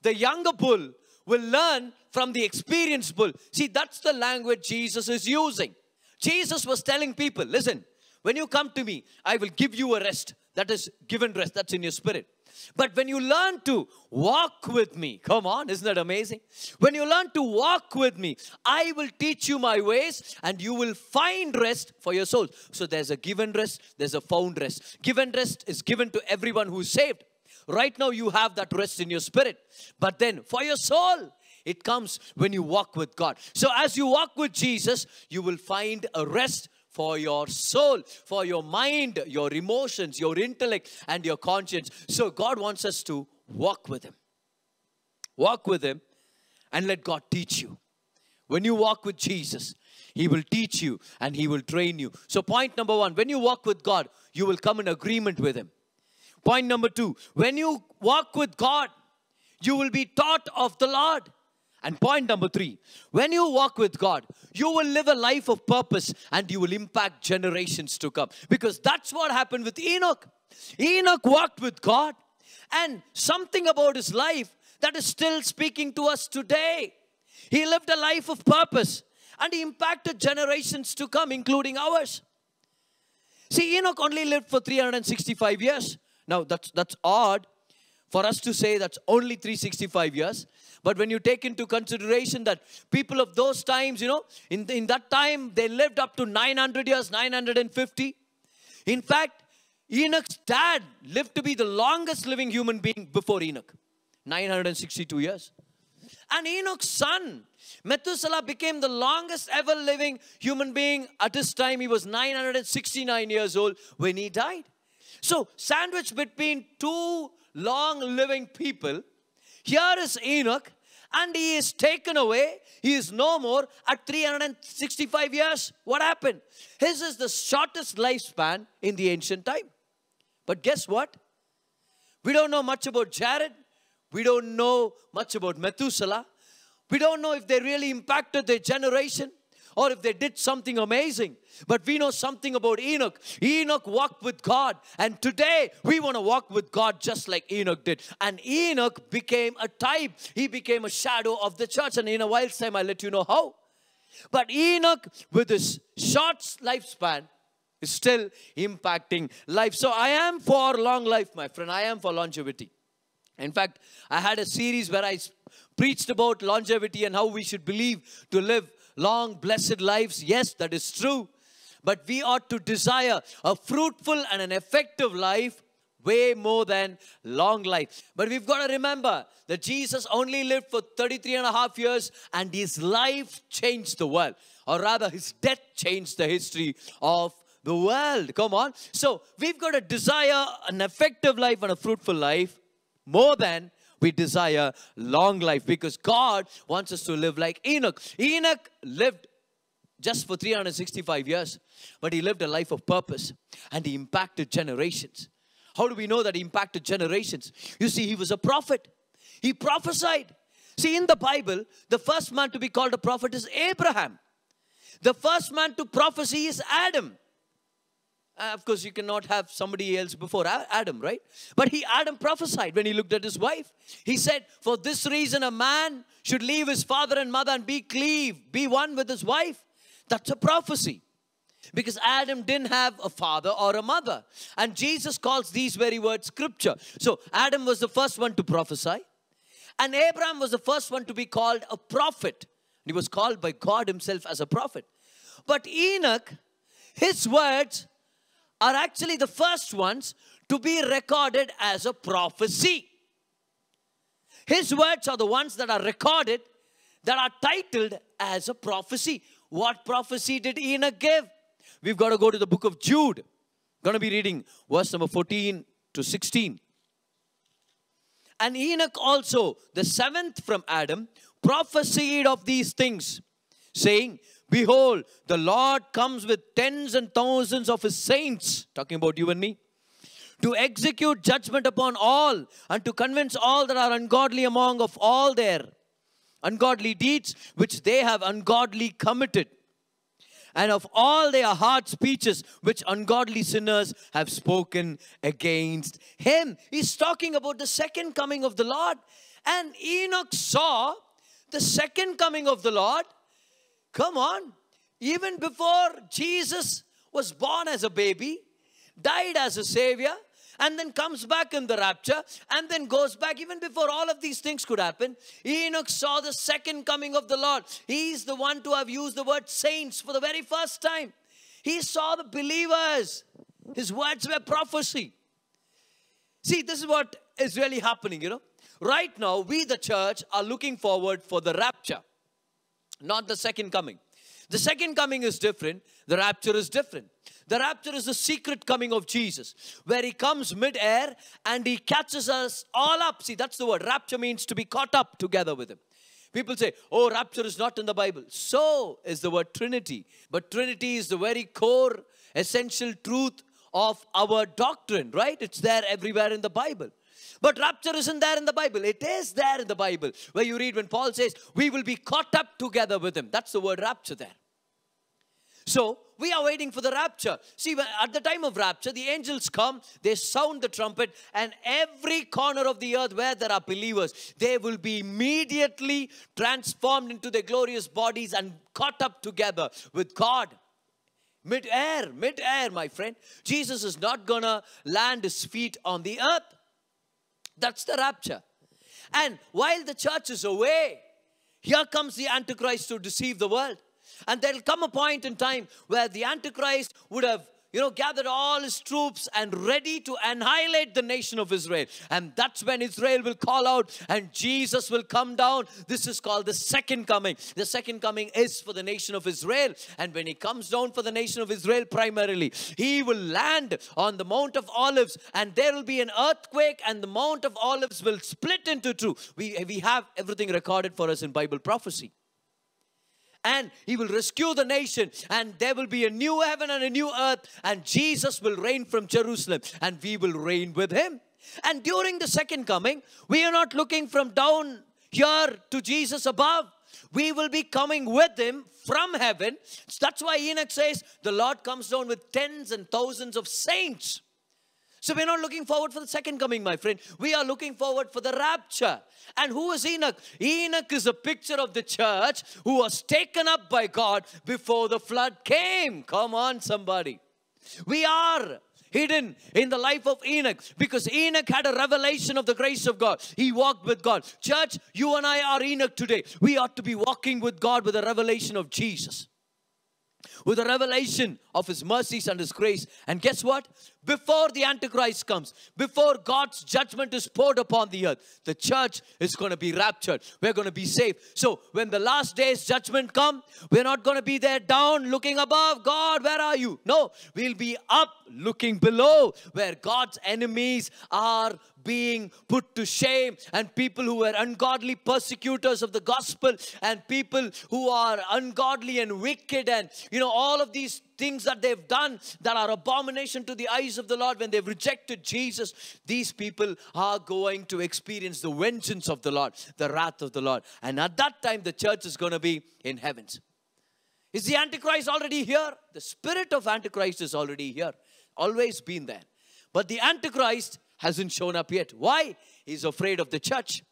the younger bull will learn from the experienced bull. See, that's the language Jesus is using. Jesus was telling people, listen, when you come to me, I will give you a rest. That is given rest. That's in your spirit. But when you learn to walk with me, come on, isn't that amazing? When you learn to walk with me, I will teach you my ways and you will find rest for your soul. So there's a given rest, there's a found rest. Given rest is given to everyone who is saved. Right now you have that rest in your spirit. But then for your soul, it comes when you walk with God. So as you walk with Jesus, you will find a rest for your soul, for your mind, your emotions, your intellect, and your conscience. So God wants us to walk with Him. Walk with Him and let God teach you. When you walk with Jesus, He will teach you and He will train you. So point number one, when you walk with God, you will come in agreement with Him. Point number two, when you walk with God, you will be taught of the Lord. And point number three, when you walk with God, you will live a life of purpose and you will impact generations to come. Because that's what happened with Enoch. Enoch walked with God, and something about his life that is still speaking to us today. He lived a life of purpose and he impacted generations to come, including ours. See, Enoch only lived for 365 years. Now, that's odd for us to say that's only 365 years. But when you take into consideration that people of those times, in that time, they lived up to 900 years, 950. In fact, Enoch's dad lived to be the longest living human being before Enoch, 962 years. And Enoch's son, Methuselah, became the longest ever living human being. At his time, he was 969 years old when he died. So, sandwiched between two long living people, here is Enoch, and he is taken away. He is no more at 365 years. What happened? His is the shortest lifespan in the ancient time. But guess what? We don't know much about Jared. We don't know much about Methuselah. We don't know if they really impacted their generation or if they did something amazing. But we know something about Enoch. Enoch walked with God. And today, we want to walk with God just like Enoch did. And Enoch became a type. He became a shadow of the church. And in a while's time, I'll let you know how. But Enoch, with his short lifespan, is still impacting life. So I am for long life, my friend. I am for longevity. In fact, I had a series where I preached about longevity and how we should believe to live long, blessed lives. Yes, that is true. But we ought to desire a fruitful and an effective life way more than long life. But we've got to remember that Jesus only lived for 33 and a half years and his life changed the world. Or rather, his death changed the history of the world. Come on. So, we've got to desire an effective life and a fruitful life more than we desire long life, because God wants us to live like Enoch. Enoch lived just for 365 years, but he lived a life of purpose and he impacted generations. How do we know that he impacted generations? You see, he was a prophet. He prophesied. See, in the Bible, the first man to be called a prophet is Abraham. The first man to prophesy is Adam. Of course, you cannot have somebody else before Adam, right? But Adam prophesied when he looked at his wife. He said, for this reason a man should leave his father and mother and be one with his wife. That's a prophecy. Because Adam didn't have a father or a mother. And Jesus calls these very words scripture. So Adam was the first one to prophesy. And Abraham was the first one to be called a prophet. He was called by God himself as a prophet. But Enoch, his words are actually the first ones to be recorded as a prophecy. His words are the ones that are recorded, that are titled as a prophecy. What prophecy did Enoch give? We've got to go to the book of Jude. Going to be reading verse number 14 to 16. And Enoch also, the seventh from Adam, prophesied of these things, saying, behold, the Lord comes with tens and thousands of his saints, talking about you and me, to execute judgment upon all and to convince all that are ungodly among of all their ungodly deeds which they have ungodly committed, and of all their hard speeches which ungodly sinners have spoken against him. He's talking about the second coming of the Lord. And Enoch saw the second coming of the Lord. Come on. Even before Jesus was born as a baby, died as a savior, and then comes back in the rapture, and then goes back. Even before all of these things could happen, Enoch saw the second coming of the Lord. He's the one to have used the word saints for the very first time. He saw the believers. His words were prophecy. See, this is what is really happening, Right now, we the church are looking forward for the rapture, not the second coming. The second coming is different. The rapture is different. The rapture is the secret coming of Jesus, where he comes mid-air and he catches us all up. See, that's the word. Rapture means to be caught up together with him. People say, oh, rapture is not in the Bible. So is the word Trinity. But Trinity is the very core, essential truth of our doctrine, right? It's there everywhere in the Bible. But rapture isn't there in the Bible. It is there in the Bible, where you read when Paul says, we will be caught up together with him. That's the word rapture there. So we are waiting for the rapture. See, at the time of rapture, the angels come, they sound the trumpet, and every corner of the earth where there are believers, they will be immediately transformed into their glorious bodies and caught up together with God. Mid-air, my friend. Jesus is not going to land his feet on the earth. That's the rapture. And while the church is away, here comes the Antichrist to deceive the world. And there will come a point in time where the Antichrist would have, gathered all his troops and ready to annihilate the nation of Israel. And that's when Israel will call out and Jesus will come down. This is called the second coming. The second coming is for the nation of Israel. And when he comes down for the nation of Israel primarily, he will land on the Mount of Olives and there will be an earthquake and the Mount of Olives will split into two. We have everything recorded for us in Bible prophecy. And he will rescue the nation and there will be a new heaven and a new earth and Jesus will reign from Jerusalem and we will reign with him. And during the second coming, we are not looking from down here to Jesus above. We will be coming with him from heaven. That's why Enoch says the Lord comes down with tens and thousands of saints. So we're not looking forward for the second coming, my friend. We are looking forward for the rapture. And who is Enoch? Enoch is a picture of the church who was taken up by God before the flood came. Come on, somebody. We are hidden in the life of Enoch because Enoch had a revelation of the grace of God. He walked with God. Church, you and I are Enoch today. We ought to be walking with God with a revelation of Jesus, with a revelation of his mercies and his grace. And guess what? Before the Antichrist comes, before God's judgment is poured upon the earth, the church is going to be raptured. We're going to be saved. So when the last day's judgment comes, we're not going to be there down looking above. God, where are you? No, we'll be up looking below where God's enemies are being put to shame, and people who were ungodly persecutors of the gospel, and people who are ungodly and wicked, and all of these things that they've done that are abomination to the eyes of the Lord, when they've rejected Jesus, these people are going to experience the vengeance of the Lord, the wrath of the Lord. And at that time, the church is going to be in heavens. Is the Antichrist already here? The spirit of Antichrist is already here. Always been there. But the Antichrist hasn't shown up yet. Why? He's afraid of the church.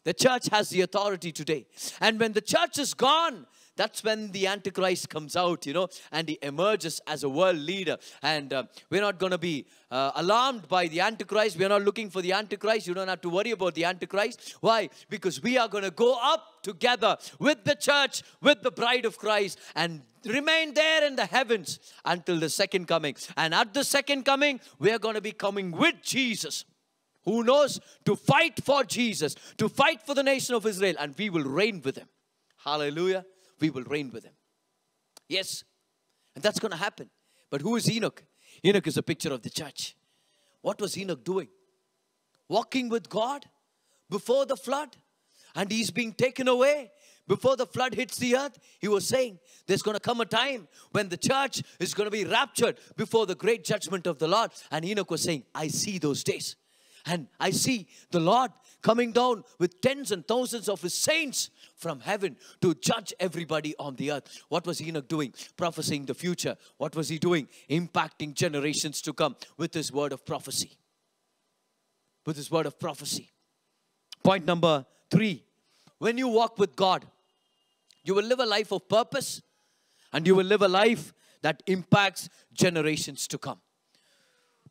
The church has the authority today. And when the church is gone, that's when the Antichrist comes out, and he emerges as a world leader. And we're not going to be alarmed by the Antichrist. We're not looking for the Antichrist. You don't have to worry about the Antichrist. Why? Because we are going to go up together with the church, with the bride of Christ, and remain there in the heavens until the second coming. And at the second coming, we're going to be coming with Jesus. Who knows? To fight for Jesus, to fight for the nation of Israel, and we will reign with him. Hallelujah. We will reign with him. Yes, and that's going to happen. But who is Enoch? Enoch is a picture of the church. What was Enoch doing? Walking with God before the flood, and he's being taken away. Before the flood hits the earth, he was saying there's going to come a time when the church is going to be raptured before the great judgment of the Lord. And Enoch was saying, I see those days. And I see the Lord coming down with tens and thousands of his saints from heaven to judge everybody on the earth. What was Enoch doing? Prophesying the future. What was he doing? Impacting generations to come with his word of prophecy. With his word of prophecy. Point number 3. When you walk with God, you will live a life of purpose, and you will live a life that impacts generations to come.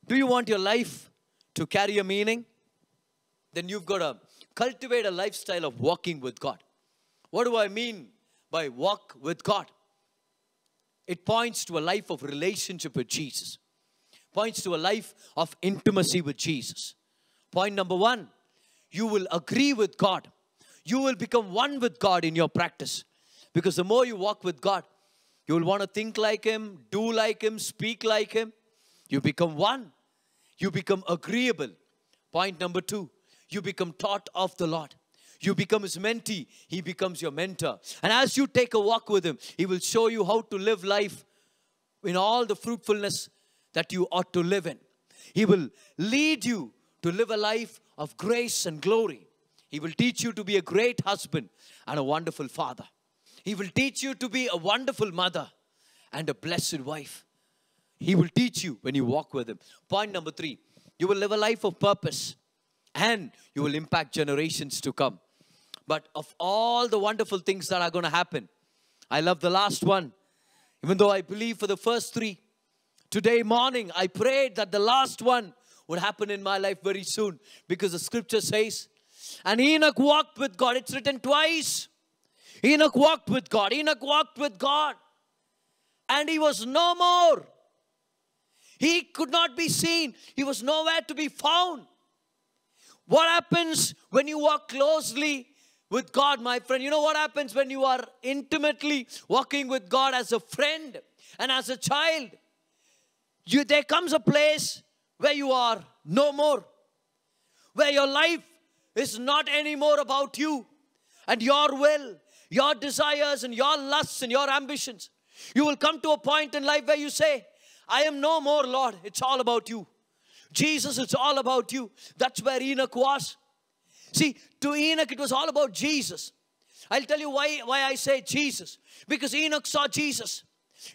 Do you want your life to carry a meaning? Then you've got to cultivate a lifestyle of walking with God. What do I mean by walk with God? It points to a life of relationship with Jesus. Points to a life of intimacy with Jesus. Point number 1, you will agree with God. You will become one with God in your practice. Because the more you walk with God, you will want to think like him, do like him, speak like him. You become one. You become agreeable. Point number 2, you become taught of the Lord. You become his mentee. He becomes your mentor. And as you take a walk with him, he will show you how to live life in all the fruitfulness that you ought to live in. He will lead you to live a life of grace and glory. He will teach you to be a great husband and a wonderful father. He will teach you to be a wonderful mother and a blessed wife. He will teach you when you walk with Him. Point number 3, you will live a life of purpose and you will impact generations to come. But of all the wonderful things that are going to happen, I love the last one. Even though I believe for the first 3, today morning I prayed that the last one would happen in my life very soon, because the scripture says, and Enoch walked with God. It's written twice. Enoch walked with God. Enoch walked with God. And he was no more. He could not be seen. He was nowhere to be found. What happens when you walk closely with God, my friend? You know what happens when you are intimately walking with God as a friend and as a child? There comes a place where you are no more. Where your life is not anymore about you and your will, your desires and your lusts and your ambitions. You will come to a point in life where you say, I am no more, Lord. It's all about you. Jesus, it's all about you. That's where Enoch was. See, to Enoch, it was all about Jesus. I'll tell you why I say Jesus. Because Enoch saw Jesus.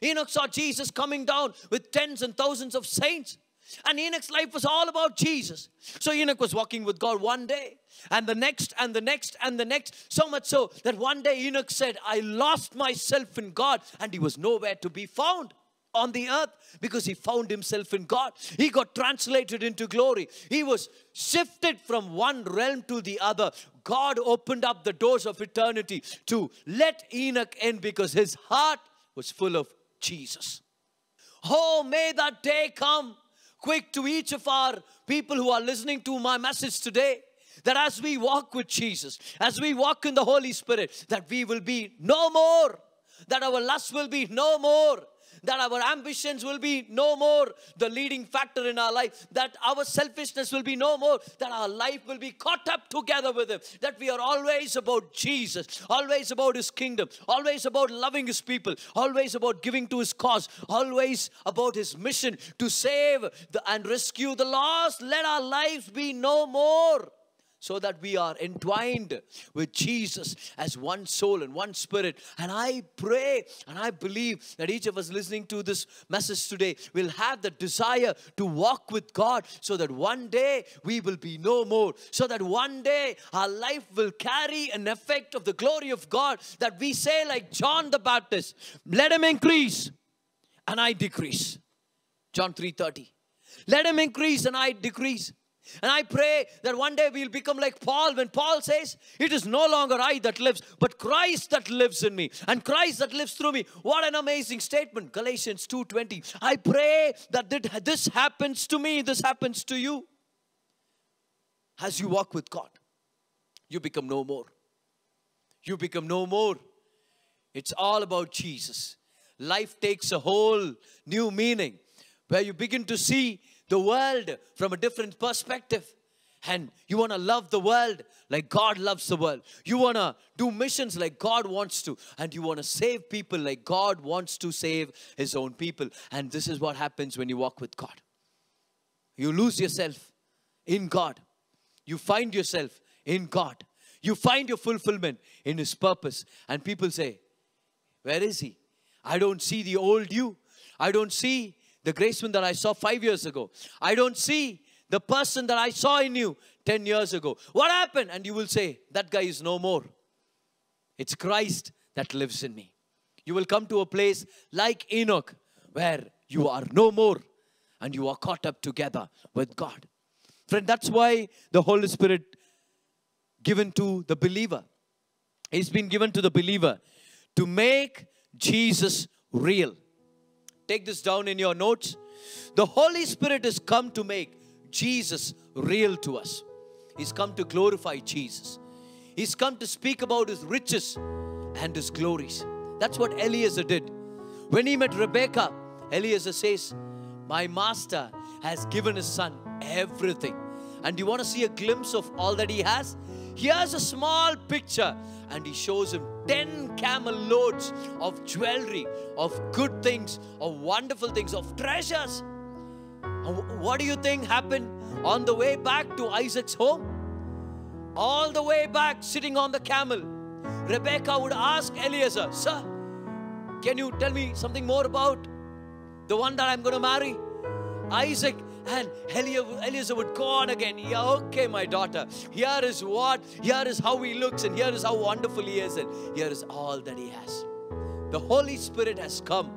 Enoch saw Jesus coming down with tens and thousands of saints. And Enoch's life was all about Jesus. So Enoch was walking with God one day, and the next, and the next, and the next. So much so that one day Enoch said, I lost myself in God. And he was nowhere to be found on the earth, because he found himself in God. He got translated into glory. He was shifted from one realm to the other. God opened up the doors of eternity to let Enoch in, because his heart was full of Jesus. Oh, may that day come quick to each of our people who are listening to my message today, that as we walk with Jesus, as we walk in the Holy Spirit, that we will be no more, that our lust will be no more, that our ambitions will be no more the leading factor in our life, that our selfishness will be no more, that our life will be caught up together with Him, that we are always about Jesus, always about His kingdom, always about loving His people, always about giving to His cause, always about His mission to save and rescue the lost. Let our lives be no more, so that we are entwined with Jesus as one soul and one spirit. And I pray and I believe that each of us listening to this message today will have the desire to walk with God, so that one day we will be no more. So that one day our life will carry an effect of the glory of God, that we say like John the Baptist, let Him increase and I decrease. John 3:30. Let Him increase and I decrease. And I pray that one day we'll become like Paul, when Paul says, it is no longer I that lives, but Christ that lives in me, and Christ that lives through me. What an amazing statement. Galatians 2:20. I pray that this happens to me, this happens to you. As you walk with God, you become no more. You become no more. It's all about Jesus. Life takes a whole new meaning, where you begin to see the world from a different perspective. And you want to love the world like God loves the world. You want to do missions like God wants to. And you want to save people like God wants to save His own people. And this is what happens when you walk with God. You lose yourself in God. You find yourself in God. You find your fulfillment in His purpose. And people say, where is He? I don't see the old you. I don't see the Graceman that I saw 5 years ago. I don't see the person that I saw in you 10 years ago. What happened? And you will say, that guy is no more. It's Christ that lives in me. You will come to a place like Enoch, where you are no more and you are caught up together with God. Friend, that's why the Holy Spirit given to the believer. He's been given to the believer to make Jesus real. Take this down in your notes. The Holy Spirit has come to make Jesus real to us. He's come to glorify Jesus. He's come to speak about His riches and His glories. That's what Eliezer did. When he met Rebekah, Eliezer says, my master has given his son everything. And you want to see a glimpse of all that he has? Here's a small picture, and he shows him 10 camel loads of jewelry, of good things, of wonderful things, of treasures. And what do you think happened on the way back to Isaac's home? All the way back, sitting on the camel, Rebekah would ask Eliezer, sir, Can you tell me something more about the one that I'm going to marry? Isaac and Eliezer would go on again. Yeah, okay, my daughter. Here is how he looks, and here is how wonderful he is, and here is all that he has. The Holy Spirit has come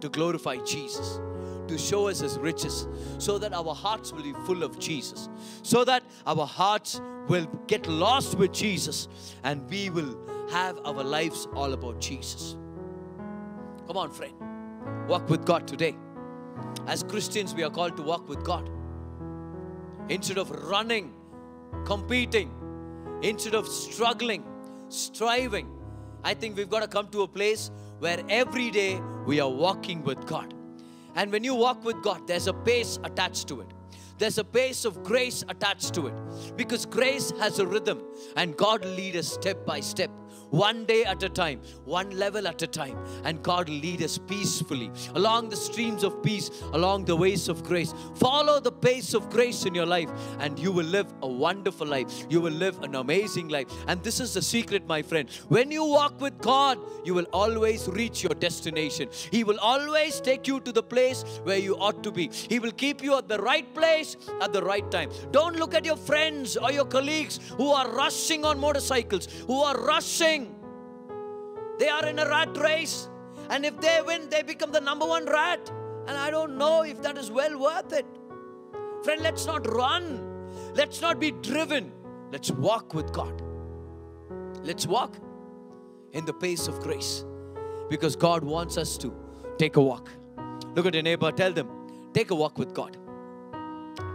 to glorify Jesus, to show us His riches, so that our hearts will be full of Jesus, so that our hearts will get lost with Jesus, and we will have our lives all about Jesus. Come on, friend. Walk with God today. As Christians, we are called to walk with God. Instead of running, competing, instead of struggling, striving, I think we've got to come to a place where every day we are walking with God. And when you walk with God, there's a pace attached to it. There's a pace of grace attached to it. Because grace has a rhythm, and God will lead us step by step. One day at a time, one level at a time, and God will lead us peacefully along the streams of peace, along the ways of grace. Follow the pace of grace in your life, and you will live a wonderful life. You will live an amazing life. And this is the secret, my friend. When you walk with God, you will always reach your destination. He will always take you to the place where you ought to be. He will keep you at the right place at the right time. Don't look at your friends or your colleagues who are rushing on motorcycles, who are rushing. They are in a rat race, and if they win, they become the #1 rat. And I don't know if that is well worth it. Friend, let's not run. Let's not be driven. Let's walk with God. Let's walk in the pace of grace, because God wants us to take a walk. Look at your neighbor. Tell them, take a walk with God.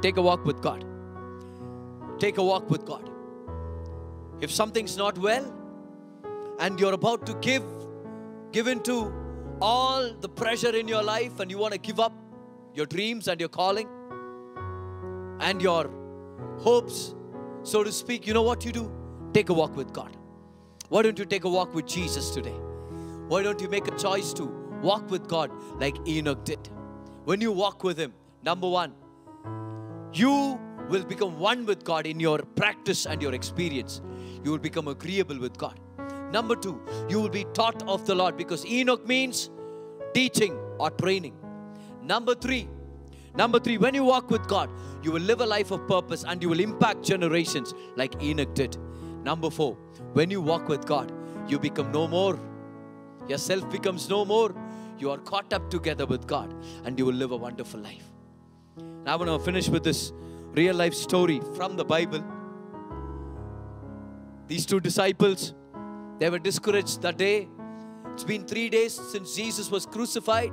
Take a walk with God. Take a walk with God. If something's not well, and you're about to give into all the pressure in your life, and you want to give up your dreams and your calling and your hopes, so to speak, you know what you do? Take a walk with God. Why don't you take a walk with Jesus today? Why don't you make a choice to walk with God like Enoch did? When you walk with Him, number one, you will become one with God in your practice and your experience. You will become agreeable with God. Number two, you will be taught of the Lord, because Enoch means teaching or training. Number three, when you walk with God, you will live a life of purpose, and you will impact generations like Enoch did. Number four, when you walk with God, you become no more. Yourself becomes no more. You are caught up together with God, and you will live a wonderful life. Now I want to finish with this real life story from the Bible. These two disciples, they were discouraged that day. It's been 3 days since Jesus was crucified.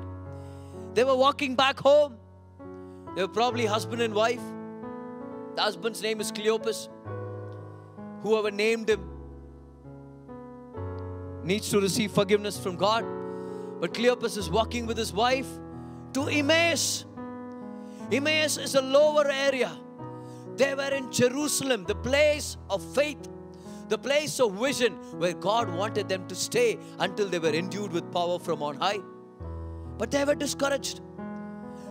They were walking back home. They were probably husband and wife. The husband's name is Cleopas. Whoever named him needs to receive forgiveness from God. But Cleopas is walking with his wife to Emmaus. Emmaus is a lower area. They were in Jerusalem, the place of faith, the place of vision, where God wanted them to stay until they were endued with power from on high. But they were discouraged.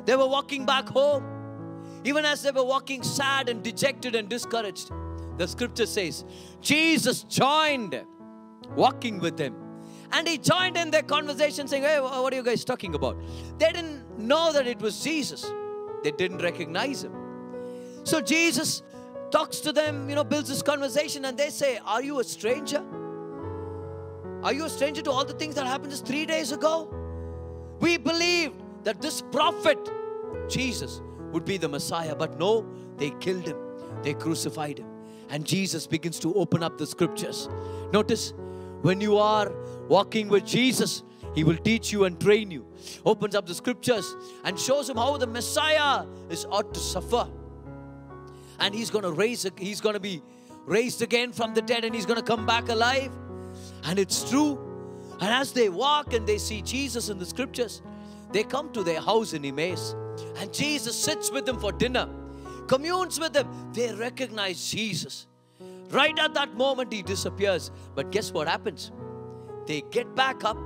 They were walking back home. Even as they were walking sad and dejected and discouraged, the scripture says, Jesus joined walking with them. And He joined in their conversation saying, hey, what are you guys talking about? They didn't know that it was Jesus. They didn't recognize Him. So Jesus talks to them, builds this conversation, and they say, are you a stranger? Are you a stranger to all the things that happened just 3 days ago? We believed that this prophet, Jesus, would be the Messiah. But no, they killed Him. They crucified Him. And Jesus begins to open up the scriptures. Notice, when you are walking with Jesus, He will teach you and train you. Opens up the scriptures and shows him how the Messiah is ought to suffer. And he's going to be raised again from the dead, and He's going to come back alive. And it's true. And as they walk and they see Jesus in the scriptures, they come to their house in Emmaus. And Jesus sits with them for dinner, communes with them. They recognize Jesus. Right at that moment, He disappears. But guess what happens? They get back up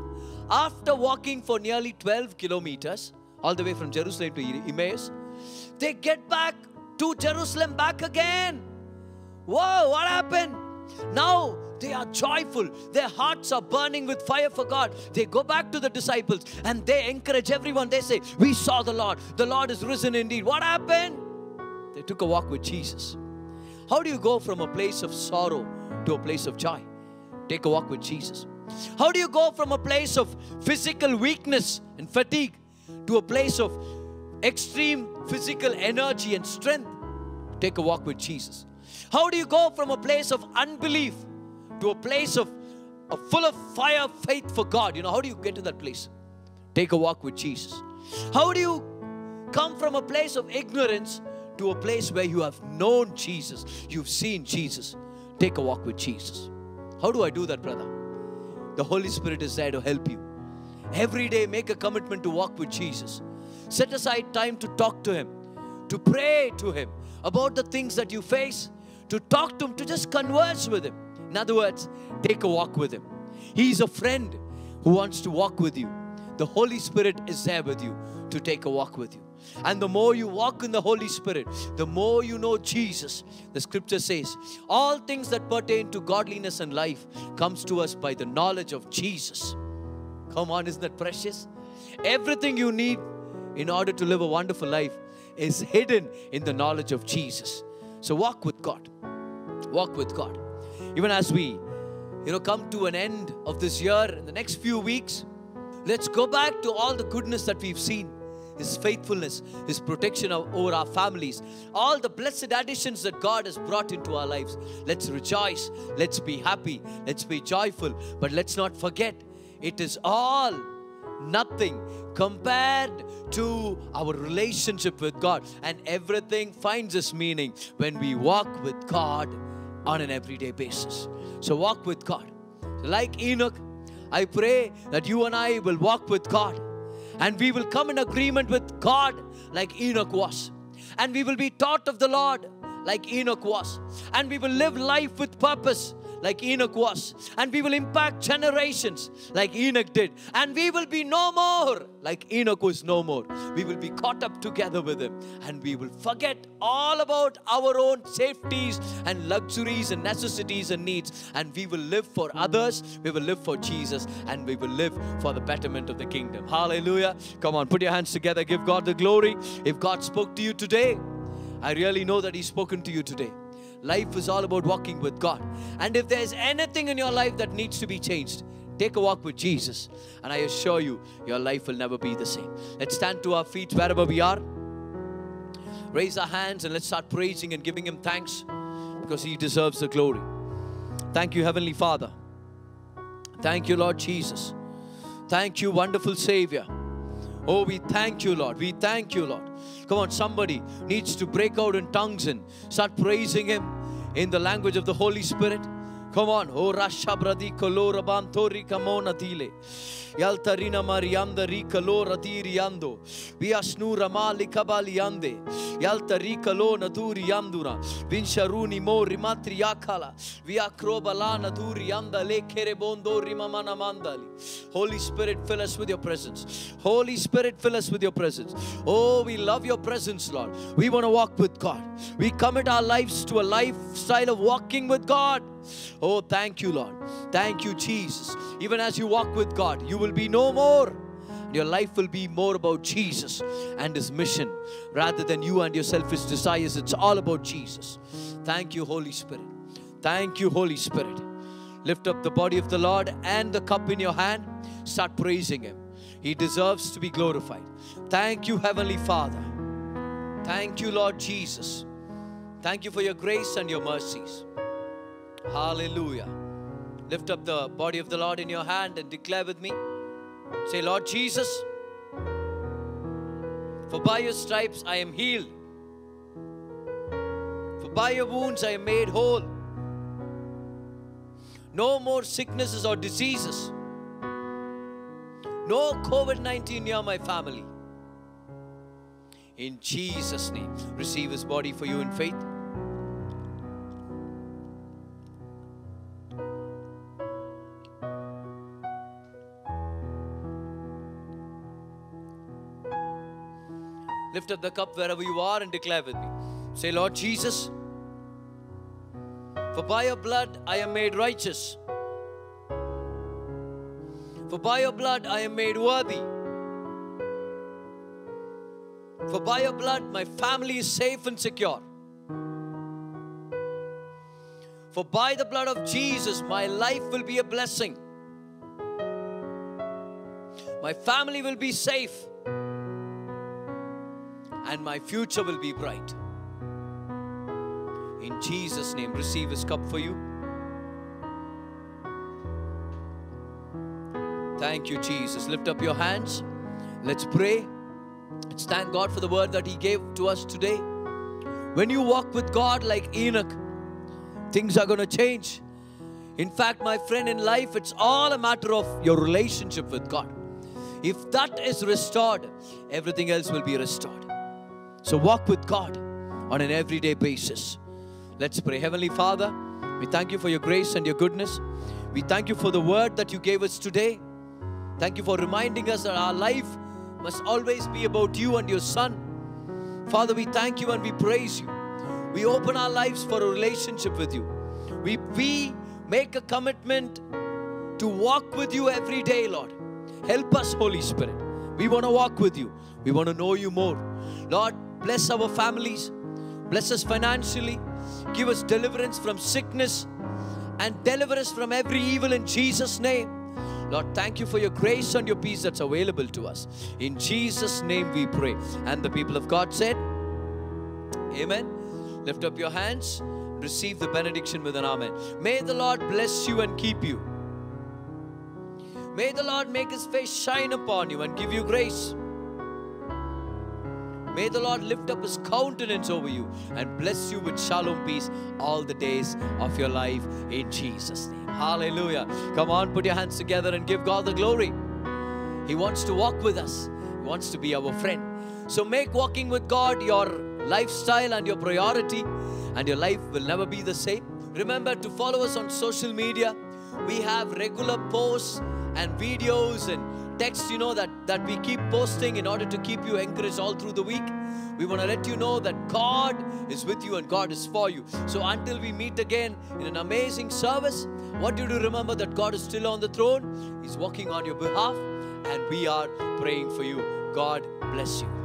after walking for nearly 12 kilometers, all the way from Jerusalem to Emmaus. They get back to Jerusalem back again. Whoa, what happened? Now They are joyful. Their hearts are burning with fire for God. They go back to the disciples and they encourage everyone. They say, we saw the Lord. The Lord is risen indeed. What happened? They took a walk with Jesus. How do you go from a place of sorrow to a place of joy? Take a walk with Jesus. How do you go from a place of physical weakness and fatigue to a place of extreme physical energy and strength? Take a walk with Jesus. How do you go from a place of unbelief to a place of full of fire, faith for God? How do you get to that place? Take a walk with Jesus. How do you come from a place of ignorance to a place where you have known Jesus, you've seen Jesus? Take a walk with Jesus. How do I do that, brother? The Holy Spirit is there to help you. Every day make a commitment to walk with Jesus. Set aside time to talk to Him, to pray to Him about the things that you face, to talk to Him, to just converse with Him. In other words, take a walk with Him. He's a friend who wants to walk with you. The Holy Spirit is there with you to take a walk with you. And the more you walk in the Holy Spirit, the more you know Jesus. The scripture says, all things that pertain to godliness and life comes to us by the knowledge of Jesus. Come on, isn't that precious? Everything you need in order to live a wonderful life is hidden in the knowledge of Jesus. So walk with God. Walk with God. Even as we, come to an end of this year, in the next few weeks, let's go back to all the goodness that we've seen. His faithfulness, His protection over our families, all the blessed additions that God has brought into our lives. Let's rejoice, let's be happy, let's be joyful, but let's not forget, it is all nothing compared to our relationship with God, and everything finds its meaning when we walk with God on an everyday basis. So walk with God. Like Enoch, I pray that you and I will walk with God. And we will come in agreement with God like Enoch was. And we will be taught of the Lord like Enoch was. And we will live life with purpose like Enoch was. And we will impact generations like Enoch did. And we will be no more like Enoch was no more. We will be caught up together with him. And we will forget all about our own safeties and luxuries and necessities and needs. And we will live for others. We will live for Jesus. And we will live for the betterment of the kingdom. Hallelujah. Come on, put your hands together. Give God the glory. If God spoke to you today, I really know that He's spoken to you today. Life is all about walking with God. And if there's anything in your life that needs to be changed, take a walk with Jesus. And I assure you, your life will never be the same. Let's stand to our feet wherever we are. Raise our hands and let's start praising and giving Him thanks, because He deserves the glory. Thank you, Heavenly Father. Thank you, Lord Jesus. Thank you, wonderful Savior. Oh, we thank you, Lord. We thank you, Lord. Come on, somebody needs to break out in tongues and start praising Him in the language of the Holy Spirit. Come on. Oh, Rasha Bradi Kolora Bantori Kamona Tile. Yaltarina Marianda Rikalora Tiriando. Viasnura Mali Kabaliande. Yaltarika Lona Duri Yandura. Vinsharuni Mori Matriakala. Via Krobalana Duri Yanda Le Kerebondo Rimamana Mandali. Holy Spirit, fill us with your presence. Holy Spirit, fill us with your presence. Oh, we love your presence, Lord. We want to walk with God. We commit our lives to a lifestyle of walking with God. Oh, thank you, Lord. Thank you, Jesus. Even as you walk with God, you will be no more. Your life will be more about Jesus and His mission rather than you and your selfish desires. It's all about Jesus. Thank you, Holy Spirit. Thank you, Holy Spirit. Lift up the body of the Lord and the cup in your hand. Start praising Him. He deserves to be glorified. Thank you, Heavenly Father. Thank you, Lord Jesus. Thank you for your grace and your mercies. Hallelujah. Lift up the body of the Lord in your hand and declare with me. Say, Lord Jesus, for by your stripes I am healed. For by your wounds I am made whole. No more sicknesses or diseases. No COVID-19 near my family. In Jesus' name, receive His body for you in faith. Lift up the cup wherever you are and declare with me. Say, Lord Jesus, For by your blood I am made righteous. For by your blood I am made worthy. For by your blood my family is safe and secure. For by the blood of Jesus my life will be a blessing. My family will be safe. And my future will be bright. In Jesus' name, receive His cup for you. Thank you, Jesus. Lift up your hands. Let's pray. Let's thank God for the word that He gave to us today. When you walk with God like Enoch, things are going to change. In fact, my friend, in life, it's all a matter of your relationship with God. If that is restored, everything else will be restored. So walk with God on an everyday basis. Let's pray. Heavenly Father, we thank you for your grace and your goodness. We thank you for the word that you gave us today. Thank you for reminding us that our life must always be about you and your Son. Father, we thank you and we praise you. We open our lives for a relationship with you. We make a commitment to walk with you every day, Lord. Help us, Holy Spirit. We want to walk with you. We want to know you more. Lord, bless our families. Bless us financially. Give us deliverance from sickness and deliver us from every evil in Jesus' name. Lord, thank you for your grace and your peace that's available to us. In Jesus' name we pray. And the people of God said, Amen. Lift up your hands. Receive the benediction with an amen. May the Lord bless you and keep you. May the Lord make His face shine upon you and give you grace. May the Lord lift up His countenance over you and bless you with shalom peace all the days of your life in Jesus' name. Hallelujah. Come on, put your hands together and give God the glory. He wants to walk with us. He wants to be our friend. So make walking with God your lifestyle and your priority, and your life will never be the same. Remember to follow us on social media. We have regular posts and videos and texts, that we keep posting in order to keep you encouraged all through the week. We want to let you know that God is with you and God is for you. So until we meet again in an amazing service, want you to remember that God is still on the throne. He's walking on your behalf and we are praying for you. God bless you.